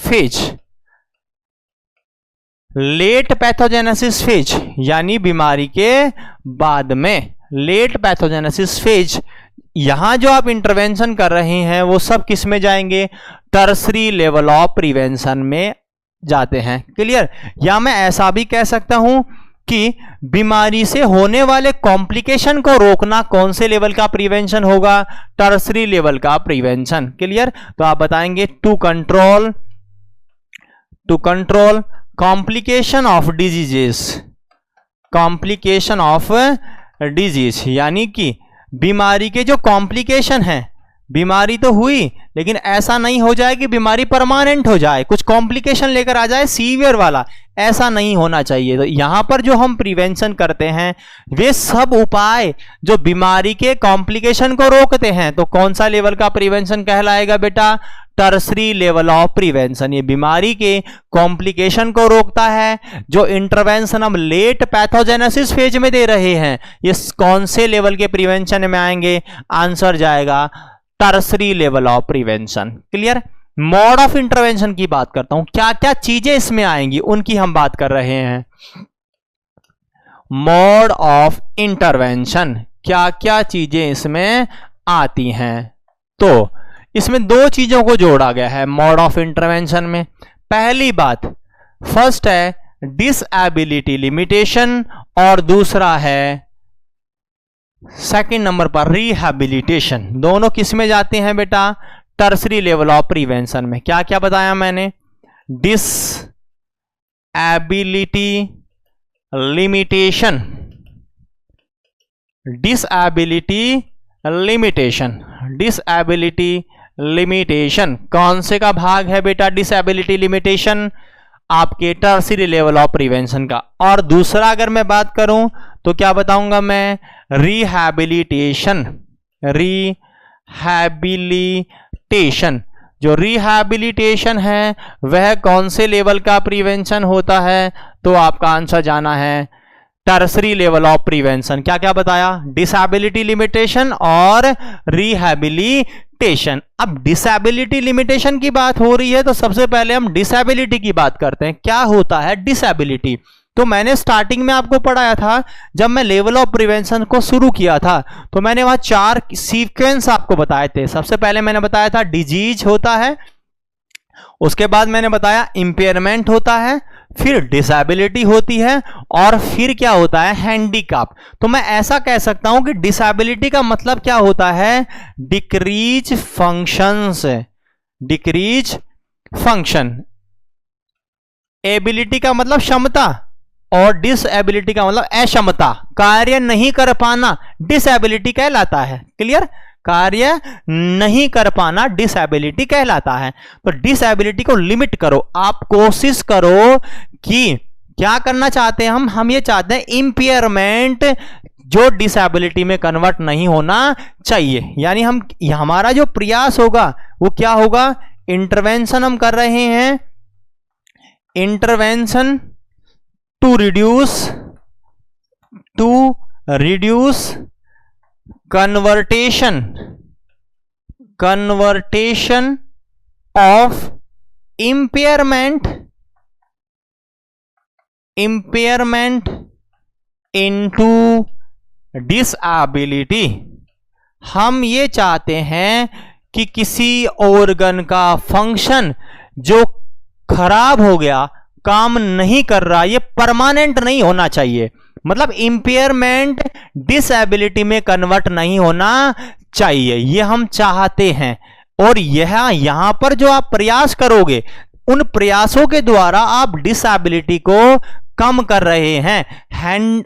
phase. Late pathogenesis phase यानी बीमारी के बाद में, लेट पैथोजेनेसिस फेज। यहां जो आप इंटरवेंशन कर रहे हैं वो सब किस में जाएंगे? टर्सरी लेवल ऑफ प्रिवेंशन में जाते हैं। क्लियर? या मैं ऐसा भी कह सकता हूं कि बीमारी से होने वाले कॉम्प्लिकेशन को रोकना कौन से लेवल का प्रिवेंशन होगा? टर्सरी लेवल का प्रिवेंशन। क्लियर? तो आप बताएंगे to control complication of diseases, complication of disease, यानी कि बीमारी के जो कॉम्प्लिकेशन हैं, बीमारी तो हुई लेकिन ऐसा नहीं हो जाए कि बीमारी परमानेंट हो जाए, कुछ कॉम्प्लिकेशन लेकर आ जाए सीवियर वाला, ऐसा नहीं होना चाहिए। तो यहां पर जो हम प्रिवेंशन करते हैं वे सब उपाय जो बीमारी के कॉम्प्लिकेशन को रोकते हैं, तो कौन सा लेवल का प्रिवेंशन कहलाएगा बेटा? Tertiary level of prevention. ये बीमारी के कॉम्प्लिकेशन को रोकता है। जो इंटरवेंशन हम लेट पैथोजेनेसिस फेज में दे रहे हैं ये कौन से लेवल के प्रिवेंशन में आएंगे? आंसर जाएगा tertiary level of prevention. Clear? Mode of intervention की बात करता हूं, क्या क्या चीजें इसमें आएंगी उनकी हम बात कर रहे हैं। मोड ऑफ इंटरवेंशन, क्या क्या चीजें इसमें आती हैं? तो इसमें दो चीजों को जोड़ा गया है मोड ऑफ इंटरवेंशन में। पहली बात, फर्स्ट है डिसएबिलिटी लिमिटेशन और दूसरा है सेकंड नंबर पर रिहैबिलिटेशन। दोनों किस में जाते हैं बेटा? टर्सरी लेवल ऑफ प्रिवेंशन में। क्या क्या बताया मैंने? Disability limitation, disability limitation, disability limitation कौन से का भाग है बेटा? डिसएबिलिटी लिमिटेशन आपके टर्सरी लेवल ऑफ प्रिवेंशन का। और दूसरा अगर मैं बात करूं तो क्या बताऊंगा मैं? रिहैबिलिटेशन। रिहैबिलिटेशन, जो रिहैबिलिटेशन है वह कौन से लेवल का प्रिवेंशन होता है? तो आपका आंसर जाना है टर्सरी लेवल ऑफ प्रिवेंशन। क्या क्या बताया? डिसएबिलिटी लिमिटेशन और रिहैबिलिटेशन। अब डिसएबिलिटी लिमिटेशन की बात हो रही है तो सबसे पहले हम डिसएबिलिटी की बात करते हैं। क्या होता है डिसएबिलिटी? तो मैंने स्टार्टिंग में आपको पढ़ाया था, जब मैं लेवल ऑफ प्रिवेंशन को शुरू किया था तो मैंने वहां 4 सीक्वेंस आपको बताए थे। सबसे पहले मैंने बताया था डिजीज होता है, उसके बाद मैंने बताया इंपेयरमेंट होता है, फिर डिसेबिलिटी होती है और फिर क्या होता है? हैंडीकैप। तो मैं ऐसा कह सकता हूं कि डिसेबिलिटी का मतलब क्या होता है? Decrease functions, decrease function. Ability का मतलब क्षमता और डिसएबिलिटी का मतलब अक्षमता, कार्य नहीं कर पाना डिसएबिलिटी कहलाता है। क्लियर, कार्य नहीं कर पाना डिसएबिलिटी कहलाता है। तो डिसएबिलिटी को लिमिट करो, आप कोशिश करो कि क्या करना चाहते हैं हम ये चाहते हैं इंपेयरमेंट जो डिसएबिलिटी में कन्वर्ट नहीं होना चाहिए। यानी हमारा जो प्रयास होगा वो क्या होगा, इंटरवेंशन हम कर रहे हैं, intervention to reduce conversion of impairment into disability. हम ये चाहते हैं कि किसी ऑर्गन का फंक्शन जो खराब हो गया, काम नहीं कर रहा, ये परमानेंट नहीं होना चाहिए। मतलब इंपेयरमेंट डिसएबिलिटी में कन्वर्ट नहीं होना चाहिए, ये हम चाहते हैं। और यहां पर जो आप प्रयास करोगे, उन प्रयासों के द्वारा आप डिसएबिलिटी को कम कर रहे हैं,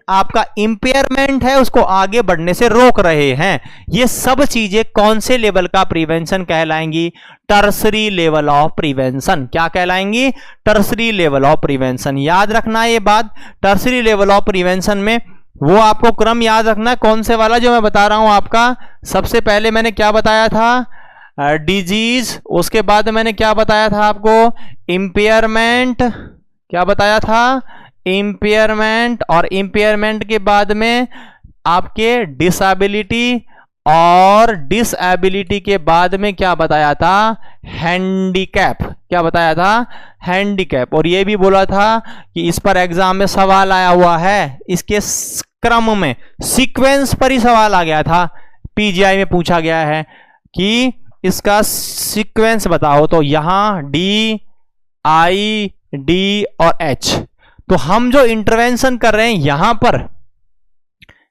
आपका इंपेयरमेंट है उसको आगे बढ़ने से रोक रहे हैं। ये सब चीजें कौन से लेवल का प्रिवेंशन कहलाएंगी, टर्सरी लेवल ऑफ प्रिवेंशन। क्या कहलाएंगी, टर्सरी लेवल ऑफ प्रिवेंशन। याद रखना ये बात, टर्सरी लेवल ऑफ प्रिवेंशन में वो आपको क्रम याद रखना है, कौन से वाला जो मैं बता रहा हूं आपका। सबसे पहले मैंने क्या बताया था, डिजीज, उसके बाद मैंने क्या बताया था आपको, इंपेयरमेंट, क्या बताया था, इंपेयरमेंट, और इंपेयरमेंट के बाद में आपके डिसएबिलिटी, और डिसएबिलिटी के बाद में क्या बताया था, हैंडीकैप। क्या बताया था, हैंडीकैप। और ये भी बोला था कि इस पर एग्जाम में सवाल आया हुआ है, इसके क्रम में सीक्वेंस पर ही सवाल आ गया था, पीजीआई में पूछा गया है कि इसका सीक्वेंस बताओ। तो यहां डी, आई, डी और एच। तो हम जो इंटरवेंशन कर रहे हैं यहां पर,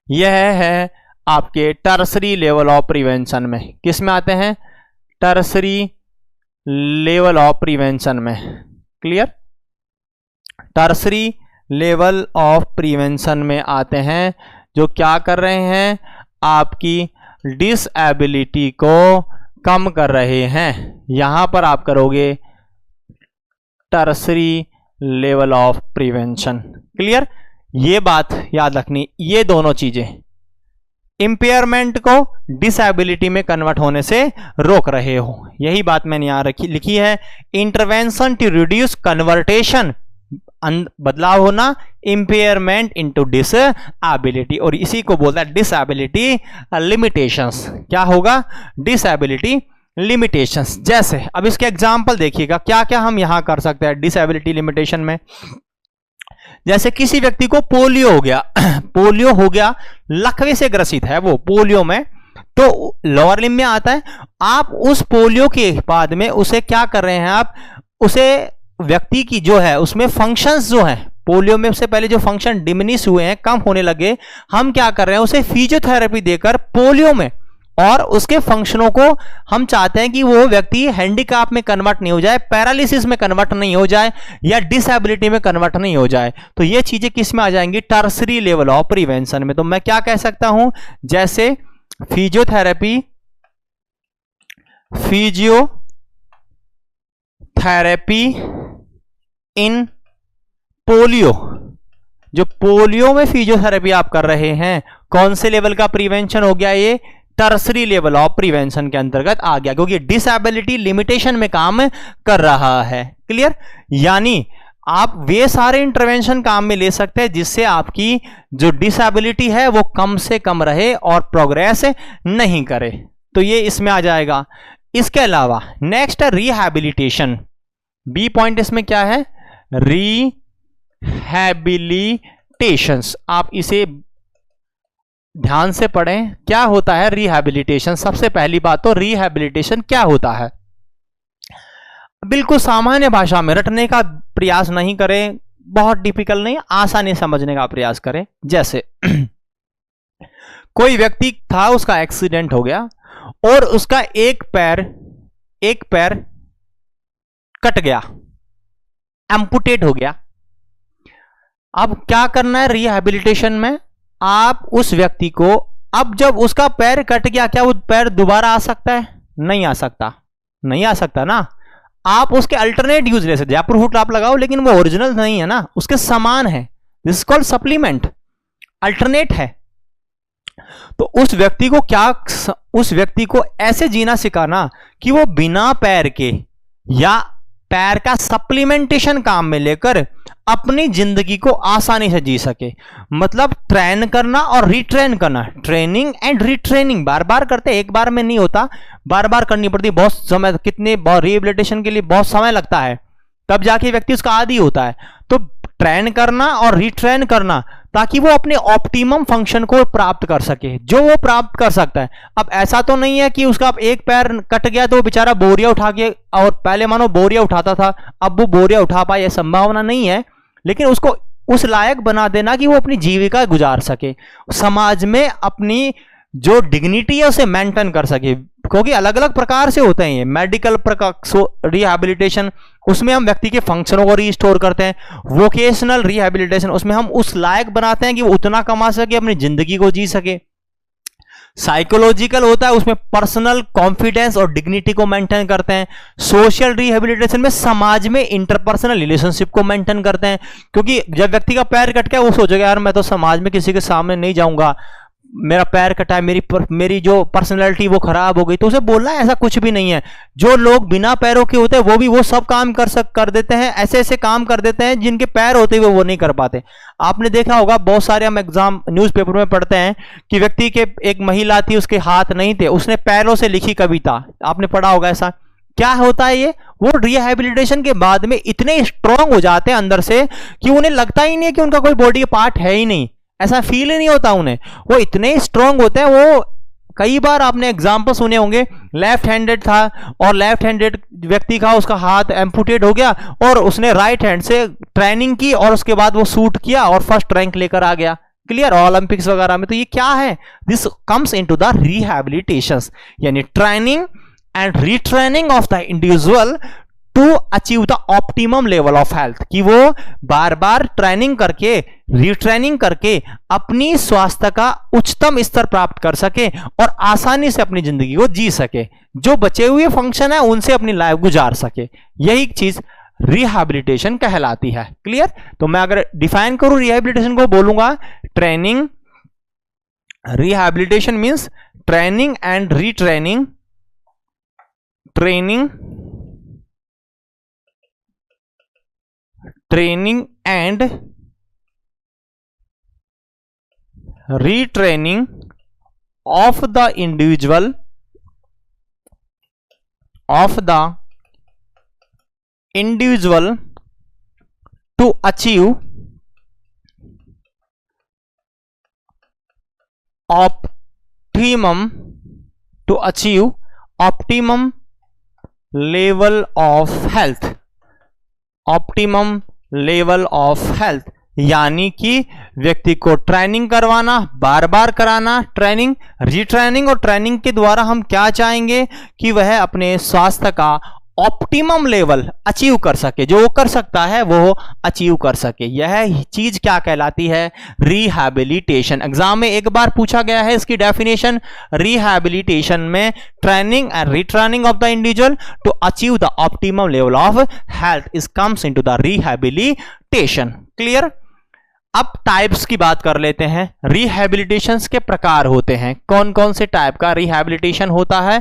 यह है आपके टर्सरी लेवल ऑफ प्रिवेंशन में। किस में आते हैं, टर्सरी लेवल ऑफ प्रिवेंशन में। Clear, tertiary level of prevention में आते हैं, जो क्या कर रहे हैं, आपकी डिसएबिलिटी को कम कर रहे हैं। यहां पर आप करोगे tertiary level of prevention. Clear, ये बात याद रखनी, ये दोनों चीजें इंपेयरमेंट को डिसएबिलिटी में कन्वर्ट होने से रोक रहे हो, यही बात मैंने यहां लिखी है। इंटरवेंशन टू रिड्यूस कन्वर्टेशन, बदलाव होना, इंपेयरमेंट इनटू डिसएबिलिटी, और इसी को बोलता है डिसएबिलिटी लिमिटेशंस। क्या होगा, डिसएबिलिटी लिमिटेशंस। जैसे अब इसके एग्जाम्पल देखिएगा, क्या क्या हम यहां कर सकते हैं डिसएबिलिटी लिमिटेशन में। जैसे किसी व्यक्ति को पोलियो हो गया, पोलियो हो गया, लकवे से ग्रसित है वो पोलियो में, तो लोअर लिम्ब में आता है। आप उस पोलियो के बाद में उसे क्या कर रहे हैं, आप उसे व्यक्ति की जो है उसमें फंक्शंस जो हैं, पोलियो में उससे पहले जो फंक्शन डिमिनिश हुए हैं, कम होने लगे, हम क्या कर रहे हैं, उसे फिजियोथेरेपी देकर पोलियो में, और उसके फंक्शनों को हम चाहते हैं कि वो व्यक्ति हैंडीकैप में कन्वर्ट नहीं हो जाए, पैरालिसिस में कन्वर्ट नहीं हो जाए, या डिसएबिलिटी में कन्वर्ट नहीं हो जाए। तो ये चीजें किस में आ जाएंगी, टर्सरी लेवल ऑफ प्रिवेंशन में। तो मैं क्या कह सकता हूं, जैसे फिजियोथेरेपी इन पोलियो, जो पोलियो में फिजियोथेरेपी आप कर रहे हैं, कौन से लेवल का प्रिवेंशन हो गया, ये टर्सरी लेवल ऑफ प्रिवेंशन के अंतर्गत आ गया, क्योंकि डिसएबिलिटी लिमिटेशन में काम कर रहा है। क्लियर, यानी आप वे सारे इंटरवेंशन काम में ले सकते हैं जिससे आपकी जो डिसएबिलिटी है वो कम से कम रहे और प्रोग्रेस नहीं करे। तो ये इसमें आ जाएगा। इसके अलावा नेक्स्ट है रिहैबिलिटेशन। बी पॉइंट इसमें क्या है, रिहैबिलिटेशंस। आप इसे ध्यान से पढ़ें, क्या होता है रिहैबिलिटेशन। सबसे पहली बात तो रिहैबिलिटेशन क्या होता है, बिल्कुल सामान्य भाषा में रटने का प्रयास नहीं करें, बहुत डिफिकल्ट नहीं, आसानी समझने का प्रयास करें। जैसे कोई व्यक्ति था, उसका एक्सीडेंट हो गया और उसका एक पैर कट गया, एम्पुटेट हो गया। अब क्या करना है रिहैबिलिटेशन में, आप उस व्यक्ति को, अब जब उसका पैर कट गया, क्या वो पैर दोबारा आ सकता है? नहीं आ सकता, नहीं आ सकता ना। आप उसके अल्टरनेट यूज ले सकते, जयपुर फुट आप लगाओ, लेकिन वो ओरिजिनल नहीं है ना, उसके समान है, this is called supplement, alternate है। तो उस व्यक्ति को क्या, उस व्यक्ति को ऐसे जीना सिखाना कि वो बिना पैर के या पैर का सप्लीमेंटेशन काम में लेकर अपनी जिंदगी को आसानी से जी सके। मतलब ट्रेन करना और रिट्रेन करना, ट्रेनिंग एंड रिट्रेनिंग बार बार करते, एक बार में नहीं होता, बार बार करनी पड़ती, बहुत समय, कितने रिहेबिलिटेशन के लिए बहुत समय लगता है, तब जाके व्यक्ति उसका आदी होता है। तो ट्रेन करना और रिट्रेन करना ताकि वो अपने ऑप्टिमम फंक्शन को प्राप्त कर सके, जो वो प्राप्त कर सकता है। अब ऐसा तो नहीं है कि उसका एक पैर कट गया तो बेचारा बोरिया उठा के, और पहले मानो बोरिया उठाता था अब वो बोरिया उठा पाए, यह संभावना नहीं है, लेकिन उसको उस लायक बना देना कि वो अपनी जीविका गुजार सके, समाज में अपनी जो डिग्निटी है उसे मेंटेन कर सके। क्योंकि अलग अलग प्रकार से होते हैं ये मेडिकल रिहैबिलिटेशन, उसमें हम व्यक्ति के फंक्शनों को रिस्टोर करते हैं। वोकेशनल रिहैबिलिटेशन, उसमें हम उस लायक बनाते हैं कि वो उतना कमा सके, अपनी जिंदगी को जी सके। साइकोलॉजिकल होता है, उसमें पर्सनल कॉन्फिडेंस और डिग्निटी को मेंटेन करते हैं। सोशल रिहैबिलिटेशन में समाज में इंटरपर्सनल रिलेशनशिप को मेंटेन करते हैं, क्योंकि जब व्यक्ति का पैर कट गया वो सोचेगा यार मैं तो समाज में किसी के सामने नहीं जाऊंगा, मेरा पैर कटा है, मेरी जो पर्सनैलिटी वो खराब हो गई, तो उसे बोलना है ऐसा कुछ भी नहीं है। जो लोग बिना पैरों के होते हैं वो सब काम कर देते हैं, ऐसे ऐसे काम कर देते हैं जिनके पैर होते हुए वो नहीं कर पाते। आपने देखा होगा बहुत सारे हम एग्जाम न्यूज़पेपर में पढ़ते हैं कि व्यक्ति के, एक महिला थी उसके हाथ नहीं थे, उसने पैरों से लिखी कविता, आपने पढ़ा होगा ऐसा। क्या होता है ये, वो रिहैबिलिटेशन के बाद में इतने स्ट्रांग हो जाते हैं अंदर से कि उन्हें लगता ही नहीं है कि उनका कोई बॉडी पार्ट है ही नहीं, ऐसा फील ही नहीं होता उन्हें, वो इतने स्ट्रांग होते हैं। वो कई बार आपने एग्जाम्पल सुने होंगे, लेफ्ट हैंडेड था और लेफ्ट हैंडेड व्यक्ति का उसका हाथ एम्पुटेट हो गया और उसने राइट हैंड से ट्रेनिंग की और उसके बाद वो शूट किया और फर्स्ट रैंक लेकर आ गया, क्लियर, ओलंपिक्स वगैरह में। तो ये क्या है, this comes into the rehabilitation, यानी training and retraining of the individual to achieve the optimum level of health, कि वो बार बार ट्रेनिंग करके, रिट्रेनिंग करके अपनी स्वास्थ्य का उच्चतम स्तर प्राप्त कर सके और आसानी से अपनी जिंदगी को जी सके, जो बचे हुए फंक्शन है उनसे अपनी लाइफ गुजार सके। यही चीज रिहैबिलिटेशन कहलाती है, क्लियर। तो मैं अगर डिफाइन करूं रिहैबिलिटेशन को, बोलूंगा training, rehabilitation means training and retraining, training and retraining of the individual to achieve optimum level of health, यानी कि व्यक्ति को ट्रेनिंग करवाना, बार बार कराना, ट्रेनिंग, रीट्रेनिंग, और ट्रेनिंग के द्वारा हम क्या चाहेंगे कि वह अपने स्वास्थ्य का ऑप्टिमम लेवल अचीव कर सके, जो वो कर सकता है वो अचीव कर सके। यह चीज क्या कहलाती है, रिहैबिलिटेशन। एग्जाम में एक बार पूछा गया है इसकी डेफिनेशन, रिहैबिलिटेशन में training and retraining of the individual to achieve the optimum level of health is comes into the rehabilitation, clear. अब टाइप्स की बात कर लेते हैं, रिहैबिलिटेशन के प्रकार होते हैं, कौन कौन से टाइप का रिहैबिलिटेशन होता है।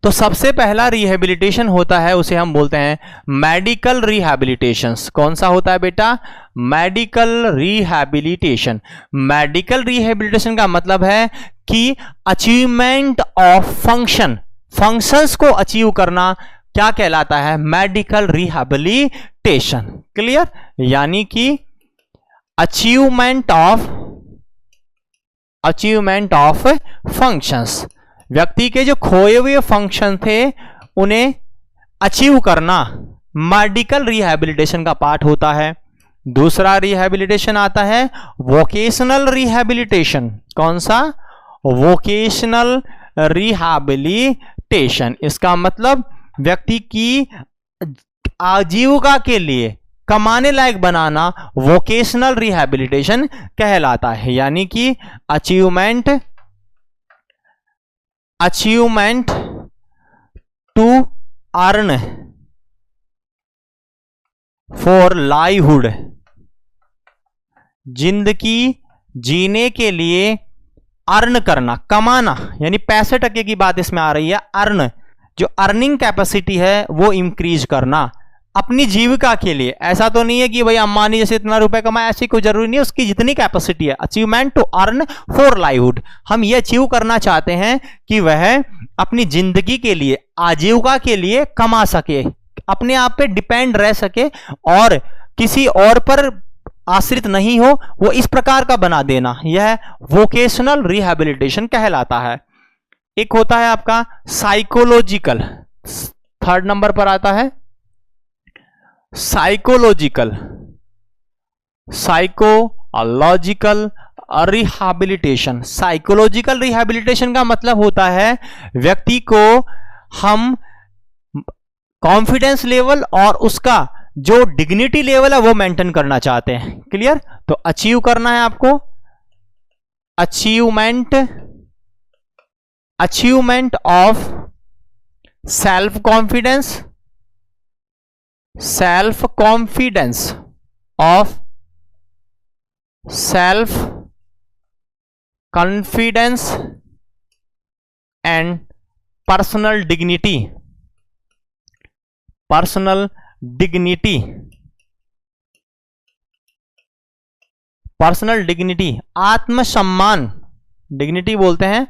तो सबसे पहला रिहैबिलिटेशन होता है, उसे हम बोलते हैं मेडिकल रिहैबिलिटेशन। कौन सा होता है बेटा, मेडिकल रिहैबिलिटेशन। मेडिकल रिहैबिलिटेशन का मतलब है कि अचीवमेंट ऑफ फंक्शंस को अचीव करना क्या कहलाता है, मेडिकल रिहैबिलिटेशन, क्लियर। यानी कि अचीवमेंट ऑफ फंक्शंस, व्यक्ति के जो खोए हुए फंक्शन थे उन्हें अचीव करना मेडिकल रिहैबिलिटेशन का पार्ट होता है। दूसरा रिहैबिलिटेशन आता है वोकेशनल रिहैबिलिटेशन। कौन सा, वोकेशनल रिहैबिलिटेशन। इसका मतलब व्यक्ति की आजीविका के लिए कमाने लायक बनाना वोकेशनल रिहैबिलिटेशन कहलाता है। यानी कि achievement to earn for livelihood, जिंदगी जीने के लिए अर्न करना, कमाना, यानी पैसे टके की बात इसमें आ रही है। अर्न, जो अर्निंग कैपेसिटी है वो इंक्रीज करना अपनी जीविका के लिए। ऐसा तो नहीं है कि भाई अंबानी जैसे इतना रुपए कमाए, ऐसी कोई जरूरी नहीं है, उसकी जितनी कैपेसिटी है। Achievement to earn for livelihood, हम ये अचीव करना चाहते हैं कि वह अपनी जिंदगी के लिए, आजीविका के लिए कमा सके, अपने आप पे डिपेंड रह सके और किसी और पर आश्रित नहीं हो, वो इस प्रकार का बना देना, यह वोकेशनल रिहैबिलिटेशन कहलाता है। एक होता है आपका साइकोलॉजिकल, 3rd नंबर पर आता है साइकोलॉजिकल रिहैबिलिटेशन। साइकोलॉजिकल रिहैबिलिटेशन का मतलब होता है व्यक्ति को हम कॉन्फिडेंस लेवल और उसका जो डिग्निटी लेवल है वो मेंटेन करना चाहते हैं। क्लियर? तो अचीव करना है आपको achievement of self confidence and personal dignity, आत्मसम्मान, डिग्निटी बोलते हैं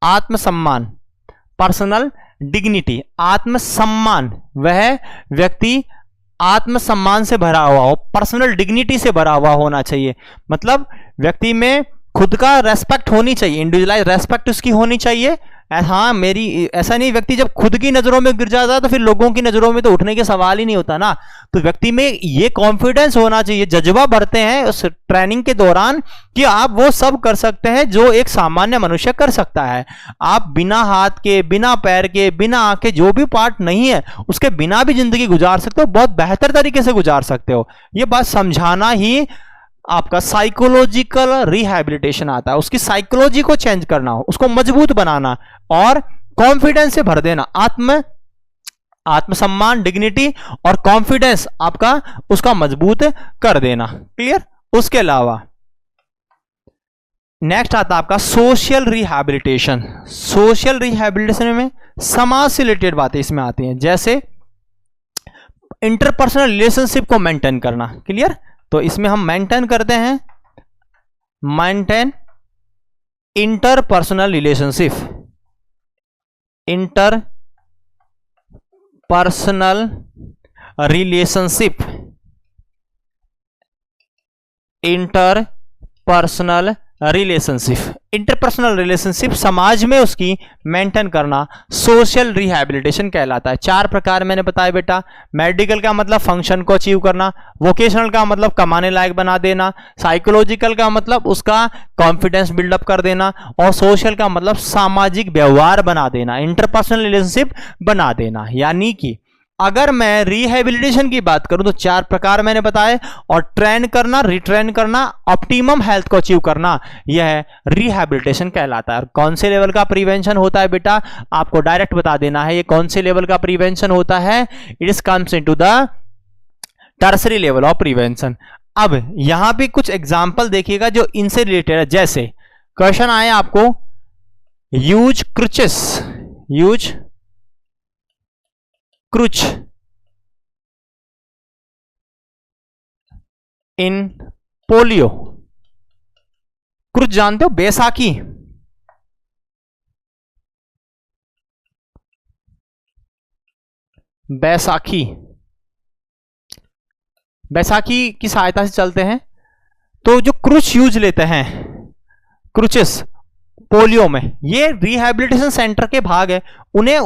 आत्मसम्मान, पर्सनल डिग्निटी, आत्मसम्मान, वह व्यक्ति आत्मसम्मान से भरा हुआ हो, पर्सनल डिग्निटी से भरा हुआ होना चाहिए। मतलब व्यक्ति में खुद का रेस्पेक्ट होनी चाहिए, इंडिविजुअलाइज रेस्पेक्ट उसकी होनी चाहिए। हाँ, ऐसा नहीं, व्यक्ति जब खुद की नजरों में गिर जाता है तो फिर लोगों की नजरों में तो उठने के सवाल ही नहीं होता ना। तो व्यक्ति में ये कॉन्फिडेंस होना चाहिए, जज्बा बढ़ते हैं उस ट्रेनिंग के दौरान कि आप वो सब कर सकते हैं जो एक सामान्य मनुष्य कर सकता है। आप बिना हाथ के, बिना पैर के, बिना आंख के, जो भी पार्ट नहीं है उसके बिना भी जिंदगी गुजार सकते हो, बहुत बेहतर तरीके से गुजार सकते हो। ये बात समझाना ही आपका साइकोलॉजिकल रिहैबिलिटेशन आता है। उसकी साइकोलॉजी को चेंज करना हो, उसको मजबूत बनाना और कॉन्फिडेंस से भर देना, आत्मसम्मान, डिग्निटी और कॉन्फिडेंस आपका उसका मजबूत कर देना। क्लियर? उसके अलावा नेक्स्ट आता है आपका सोशल रिहैबिलिटेशन। सोशल रिहैबिलिटेशन में समाज से रिलेटेड बातें इसमें आती हैं, जैसे इंटरपर्सनल रिलेशनशिप को मेंटेन करना। क्लियर? तो इसमें हम मेंटेन करते हैं, maintain interpersonal relationship, interpersonal relationship समाज में उसकी मेंटेन करना सोशल रिहैबिलिटेशन कहलाता है। 4 प्रकार मैंने बताया बेटा। मेडिकल का मतलब फंक्शन को अचीव करना, वोकेशनल का मतलब कमाने लायक बना देना, साइकोलॉजिकल का मतलब उसका कॉन्फिडेंस बिल्डअप कर देना और सोशल का मतलब सामाजिक व्यवहार बना देना, इंटरपर्सनल रिलेशनशिप बना देना। यानी कि अगर मैं रिहैबिलिटेशन की बात करूं तो 4 प्रकार मैंने बताए, और ट्रेन करना, रिट्रेन करना, ऑप्टिमम हेल्थ को अचीव करना, यह रिहैबिलिटेशन कहलाता है। और कौन से लेवल का प्रिवेंशन होता है बेटा, आपको डायरेक्ट बता देना है ये कौन से लेवल का प्रिवेंशन होता है। It is comes into the tertiary level of prevention. अब यहां पे कुछ एग्जाम्पल देखिएगा जो इनसे रिलेटेड है। जैसे क्वेश्चन आए आपको, यूज क्रुच इन पोलियो। क्रुच जानते हो? बैसाखी, बैसाखी की सहायता से चलते हैं। तो जो क्रुच यूज लेते हैं, क्रुचेस पोलियो में, ये रिहैबिलिटेशन सेंटर के भाग है। उन्हें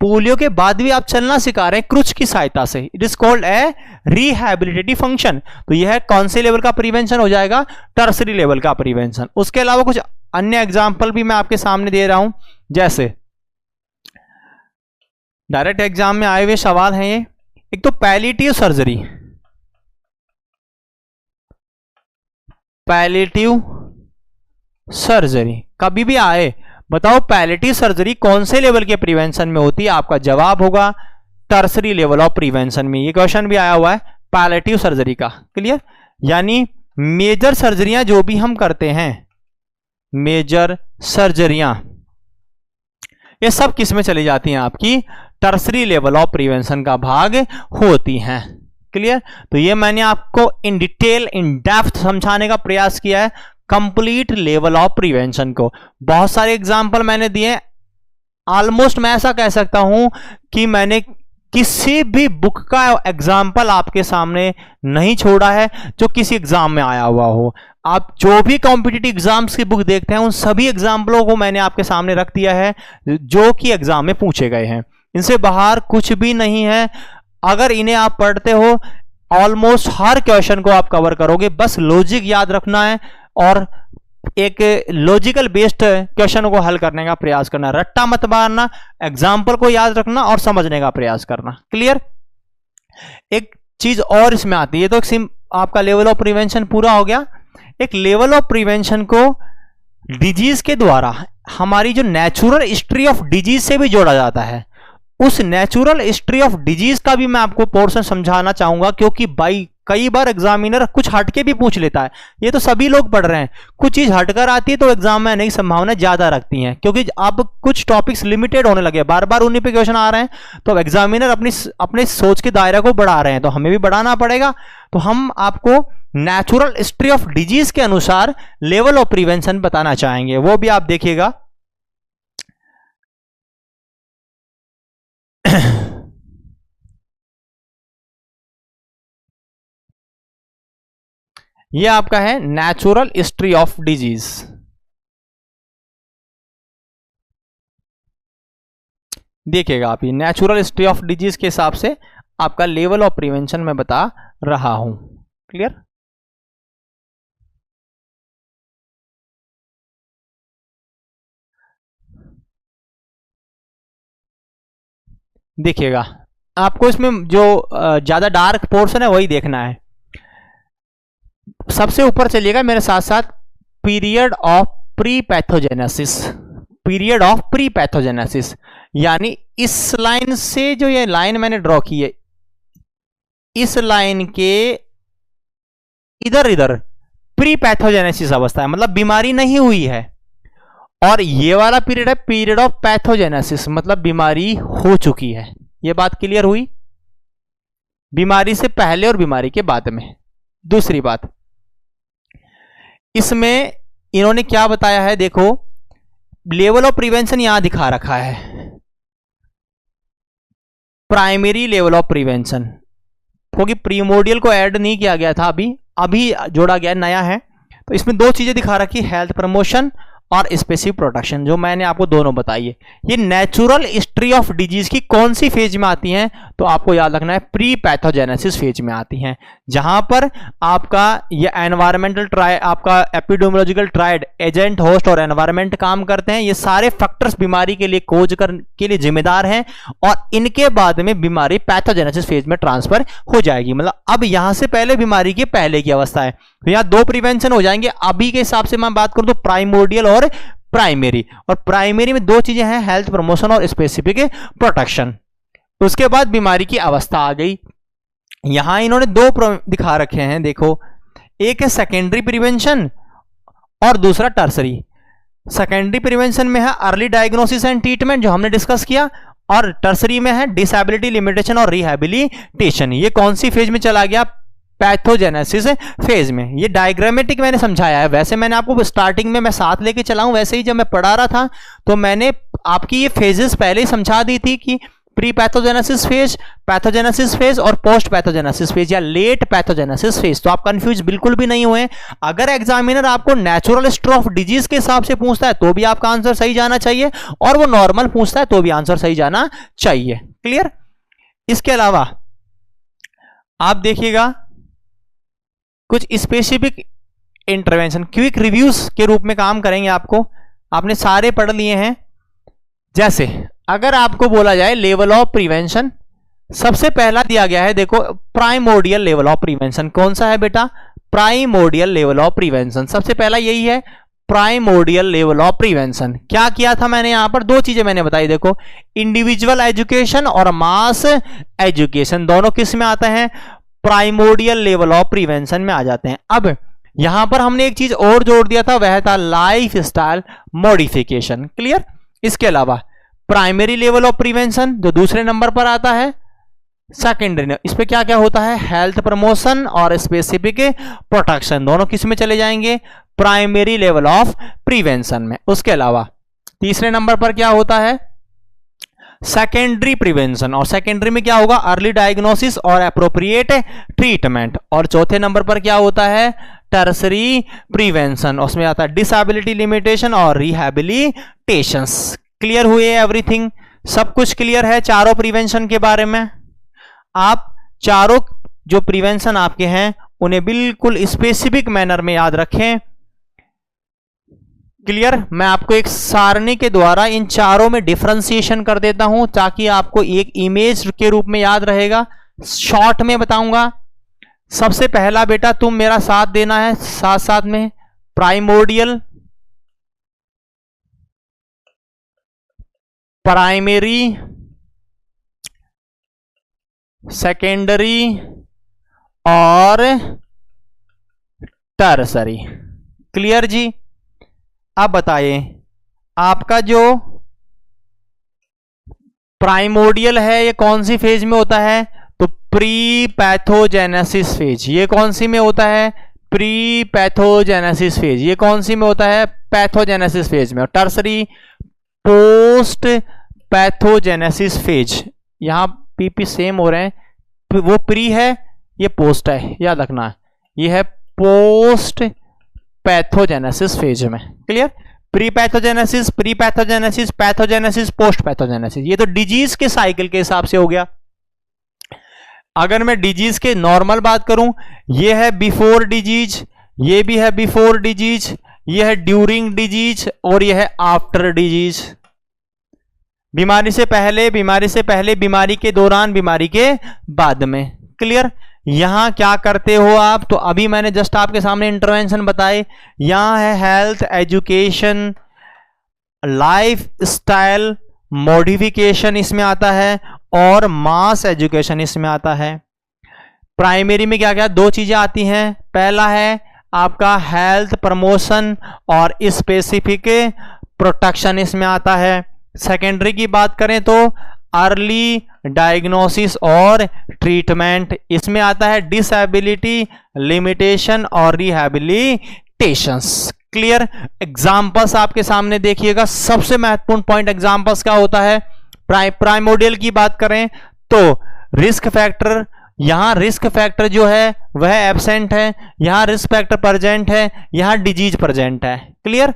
पोलियो के बाद भी आप चलना सिखा रहे हैं क्रुच की सहायता से। It is called a rehabilitative function. तो यह कौन से लेवल का प्रिवेंशन हो जाएगा? टर्सरी लेवल का प्रिवेंशन। उसके अलावा कुछ अन्य एग्जाम्पल भी मैं आपके सामने दे रहा हूं, जैसे डायरेक्ट एग्जाम में आए हुए सवाल हैं ये। एक तो पैलिएटिव सर्जरी, पैलिएटिव सर्जरी कभी भी आए, बताओ पैलिएटिव सर्जरी कौन से लेवल के प्रिवेंशन में होती है? आपका जवाब होगा टर्सरी लेवल ऑफ प्रिवेंशन में। ये क्वेश्चन भी आया हुआ है पैलिएटिव सर्जरी का। क्लियर? यानी मेजर सर्जरियां जो भी हम करते हैं, मेजर सर्जरियां, ये सब किस में चली जाती हैं? आपकी टर्सरी लेवल ऑफ प्रिवेंशन का भाग होती हैं। क्लियर? तो ये मैंने आपको इन डिटेल, इन डेप्थ समझाने का प्रयास किया है कंप्लीट लेवल ऑफ प्रिवेंशन को। बहुत सारे एग्जाम्पल मैंने दिए, ऑलमोस्ट मैं ऐसा कह सकता हूं कि मैंने किसी भी बुक का एग्जाम्पल आपके सामने नहीं छोड़ा है जो किसी एग्जाम में आया हुआ हो। आप जो भी कॉम्पिटिटिव एग्जाम्स की बुक देखते हैं उन सभी एग्जाम्पलों को मैंने आपके सामने रख दिया है जो कि एग्जाम में पूछे गए हैं। इनसे बाहर कुछ भी नहीं है। अगर इन्हें आप पढ़ते हो ऑलमोस्ट हर क्वेश्चन को आप कवर करोगे। बस लॉजिक याद रखना है और एक लॉजिकल बेस्ड क्वेश्चन को हल करने का प्रयास करना, रट्टा मत मारना, एग्जाम्पल को याद रखना और समझने का प्रयास करना। क्लियर? एक चीज और इसमें आती है, तो आपका लेवल ऑफ प्रिवेंशन पूरा हो गया। एक लेवल ऑफ प्रिवेंशन को डिजीज के द्वारा हमारी जो नेचुरल हिस्ट्री ऑफ डिजीज से भी जोड़ा जाता है। उस नेचुरल हिस्ट्री ऑफ डिजीज का भी मैं आपको पोर्शन समझाना चाहूंगा, क्योंकि भाई कई बार एग्जामिनर कुछ हटके भी पूछ लेता है। ये तो सभी लोग पढ़ रहे हैं, कुछ चीज हटकर आती है तो एग्जाम में आने की संभावना ज्यादा रखती है, क्योंकि अब कुछ टॉपिक्स लिमिटेड होने लगे, बार बार उन्हीं पे क्वेश्चन आ रहे हैं। तो एग्जामिनर अपने सोच के दायरा को बढ़ा रहे हैं, तो हमें भी बढ़ाना पड़ेगा। तो हम आपको नेचुरल हिस्ट्री ऑफ डिजीज के अनुसार लेवल ऑफ प्रिवेंशन बताना चाहेंगे, वो भी आप देखिएगा। ये आपका है नेचुरल हिस्ट्री ऑफ डिजीज। देखिएगा आप, ये नेचुरल हिस्ट्री ऑफ डिजीज के हिसाब से आपका लेवल ऑफ प्रिवेंशन मैं बता रहा हूं। क्लियर? देखिएगा आपको इसमें जो ज्यादा डार्क पोर्शन है वही देखना है। सबसे ऊपर चलिएगा मेरे साथ साथ, period of pre pathogenesis. Period of pre pathogenesis यानी इस लाइन से, जो ये लाइन मैंने ड्रॉ की है, इस लाइन के इधर इधर प्री पैथोजेनेसिस अवस्था है, मतलब बीमारी नहीं हुई है। और ये वाला पीरियड है पीरियड ऑफ पैथोजेनेसिस, मतलब बीमारी हो चुकी है। ये बात क्लियर हुई? बीमारी से पहले और बीमारी के बाद में। दूसरी बात, इसमें इन्होंने क्या बताया है, देखो लेवल ऑफ प्रिवेंशन यहां दिखा रखा है, प्राइमरी लेवल ऑफ प्रिवेंशन, क्योंकि प्रीमोडियल को ऐड नहीं किया गया था, अभी जोड़ा गया, नया है। तो इसमें दो चीजें दिखा रखी, हेल्थ प्रमोशन और स्पेसिफिक प्रोटेक्शन, जो मैंने आपको दोनों बताई है। ये नेचुरल हिस्ट्री ऑफ डिजीज की कौन सी फेज में आती हैं? तो आपको याद रखना है प्री पैथोजेनेसिस फेज में आती हैं, जहां पर आपका ये एनवायरमेंटल ट्राइड, आपका एपिडेमियोलॉजिकल ट्राइड, एजेंट, होस्ट और एनवायरमेंट काम करते हैं। ये सारे फैक्टर्स बीमारी के लिए के लिए जिम्मेदार हैं, और इनके बाद में बीमारी पैथोजेनेसिस फेज में ट्रांसफर हो जाएगी। मतलब अब यहां से पहले बीमारी के पहले की अवस्था है। तो यहां दो प्रिवेंशन हो जाएंगे। अभी के हिसाब से मैं बात करूं तो प्राइमोडियल और प्राइमरी, और प्राइमरी में दो चीजें हैं, हेल्थ प्रमोशन और स्पेसिफिक प्रोटेक्शन। उसके बाद बीमारी की अवस्था आ गई। यहां इन्होंने दो दिखा रखे हैं, देखो, एक है सेकेंडरी प्रिवेंशन और दूसरा टर्सरी। सेकेंडरी प्रिवेंशन में है अर्ली डायग्नोसिस एंड ट्रीटमेंट, जो हमने डिस्कस किया, और टर्सरी में है डिसेबिलिटी लिमिटेशन और रिहैबिलिटेशन। ये कौन सी फेज में चला गया? पैथोजेनेसिस फेज में। ये डायग्रामेटिक मैंने समझाया है, वैसे मैंने आपको स्टार्टिंग में मैं साथ लेके चला हूं, वैसे ही जब मैं पढ़ा रहा था तो मैंने आपकी ये फेजेस पहले ही समझा दी थी कि pre pathogenesis phase, pathogenesis phase और पोस्ट पैथोजेनेसिस फेज या लेट पैथोजेनेसिस फेज। तो आप कंफ्यूज बिल्कुल भी नहीं हुए। अगर एग्जामिनर आपको नेचुरल हिस्ट्री ऑफ डिजीज के हिसाब से पूछता है तो भी आपका आंसर सही जाना चाहिए, और वो नॉर्मल पूछता है तो भी आंसर सही जाना चाहिए। क्लियर? इसके अलावा आप देखिएगा कुछ स्पेसिफिक इंटरवेंशन। क्विक रिव्यूज के रूप में काम करेंगे, आपको आपने सारे पढ़ लिए हैं। जैसे अगर आपको बोला जाए लेवल ऑफ प्रिवेंशन, सबसे पहला दिया गया है, देखो प्राइमोर्डियल लेवल ऑफ प्रिवेंशन। कौन सा है बेटा? Primordial level of prevention. सबसे पहला यही है, प्राइमोर्डियल लेवल ऑफ प्रिवेंशन। क्या किया था मैंने यहां पर? दो चीजें मैंने बताई, देखो इंडिविजुअल एजुकेशन और मास एजुकेशन, दोनों किस में आते हैं? प्राइमोर्डियल लेवल ऑफ प्रिवेंशन में आ जाते हैं। अब यहां पर हमने एक चीज और जोड़ दिया था, वह था लाइफ स्टाइल मॉडिफिकेशन। क्लियर? इसके अलावा प्राइमरी लेवल ऑफ प्रिवेंशन जो दूसरे नंबर पर आता है, सेकेंडरी, इस पे क्या क्या होता है? हेल्थ प्रमोशन और स्पेसिफिक प्रोटेक्शन, दोनों किस में चले जाएंगे? प्राइमरी लेवल ऑफ प्रिवेंशन में। उसके अलावा तीसरे नंबर पर क्या होता है? सेकेंडरी प्रिवेंशन, और सेकेंडरी में क्या होगा? अर्ली डायग्नोसिस और एप्रोप्रिएट ट्रीटमेंट। और चौथे नंबर पर क्या होता है? टर्सरी प्रिवेंशन, उसमें आता है डिसेबिलिटी लिमिटेशन और रिहैबिलिटेशंस। क्लियर हुए एवरीथिंग? सब कुछ क्लियर है चारों प्रिवेंशन के बारे में? आप चारों जो प्रिवेंशन आपके हैं उन्हें बिल्कुल स्पेसिफिक मैनर में याद रखें। क्लियर? मैं आपको एक सारणी के द्वारा इन चारों में डिफरेंशिएशन कर देता हूं ताकि आपको एक इमेज के रूप में याद रहेगा। शॉर्ट में बताऊंगा। सबसे पहला बेटा तुम मेरा साथ देना है, साथ साथ में प्राइमोर्डियल, प्राइमरी, सेकेंडरी और टर्सरी। क्लियर जी? अब बताइए, आपका जो प्राइमोर्डियल है ये कौन सी फेज में होता है? तो प्री पैथोजेनेसिस फेज। ये कौन सी में होता है? Pre pathogenesis phase. ये कौन सी में होता है? पैथोजेनेसिस फेज में। और टर्सरी पोस्ट पैथोजेनेसिस फेज। यहां पीपी सेम हो रहे हैं, वो प्री है, ये पोस्ट है, याद रखना है। ये है पोस्ट पैथोजेनेसिस फेज में। Clear? Pre pathogenesis, pre pathogenesis, pathogenesis, post pathogenesis. ये तो डिजीज के साइकिल के हिसाब से हो गया। अगर मैं डिजीज के नॉर्मल बात करूं, ये है बिफोर डिजीज, ये भी है बिफोर डिजीज, ये है ड्यूरिंग डिजीज और ये है आफ्टर डिजीज। बीमारी से पहले, बीमारी से पहले, बीमारी के दौरान, बीमारी के बाद में। क्लियर? यहां क्या करते हो आप? तो अभी मैंने जस्ट आपके सामने इंटरवेंशन बताए। यहां है health education, life style modification इसमें आता है और मास एजुकेशन इसमें आता है। प्राइमरी में क्या क्या दो चीजें आती हैं? पहला है आपका हेल्थ प्रमोशन और स्पेसिफिक प्रोटेक्शन इसमें आता है। सेकेंडरी की बात करें तो अर्ली डायग्नोसिस और ट्रीटमेंट इसमें आता है। डिसेबिलिटी लिमिटेशन और रिहैबिलिटेशंस। क्लियर? एग्जांपल्स आपके सामने देखिएगा। सबसे महत्वपूर्ण पॉइंट एग्जांपल्स का होता है। प्राइमोर्डियल की बात करें तो रिस्क फैक्टर, यहां रिस्क फैक्टर जो है वह एब्सेंट है, यहां रिस्क फैक्टर प्रेजेंट है, यहां डिजीज प्रेजेंट है। क्लियर?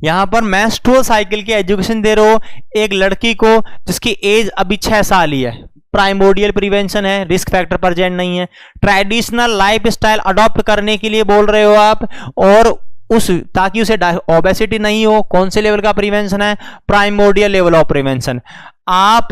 यहां पर मेंस्ट्रुअल साइकिल की एजुकेशन दे रहे हो एक लड़की को जिसकी एज अभी 6 साल ही है, प्राइमोर्डियल प्रिवेंशन है, रिस्क फैक्टर प्रेजेंट नहीं है। ट्रेडिशनल लाइफ स्टाइल अडॉप्ट करने के लिए बोल रहे हो आप, और उस ताकि उसे ओबेसिटी नहीं हो, कौन से लेवल का प्रिवेंशन है? Primordial level of prevention. आप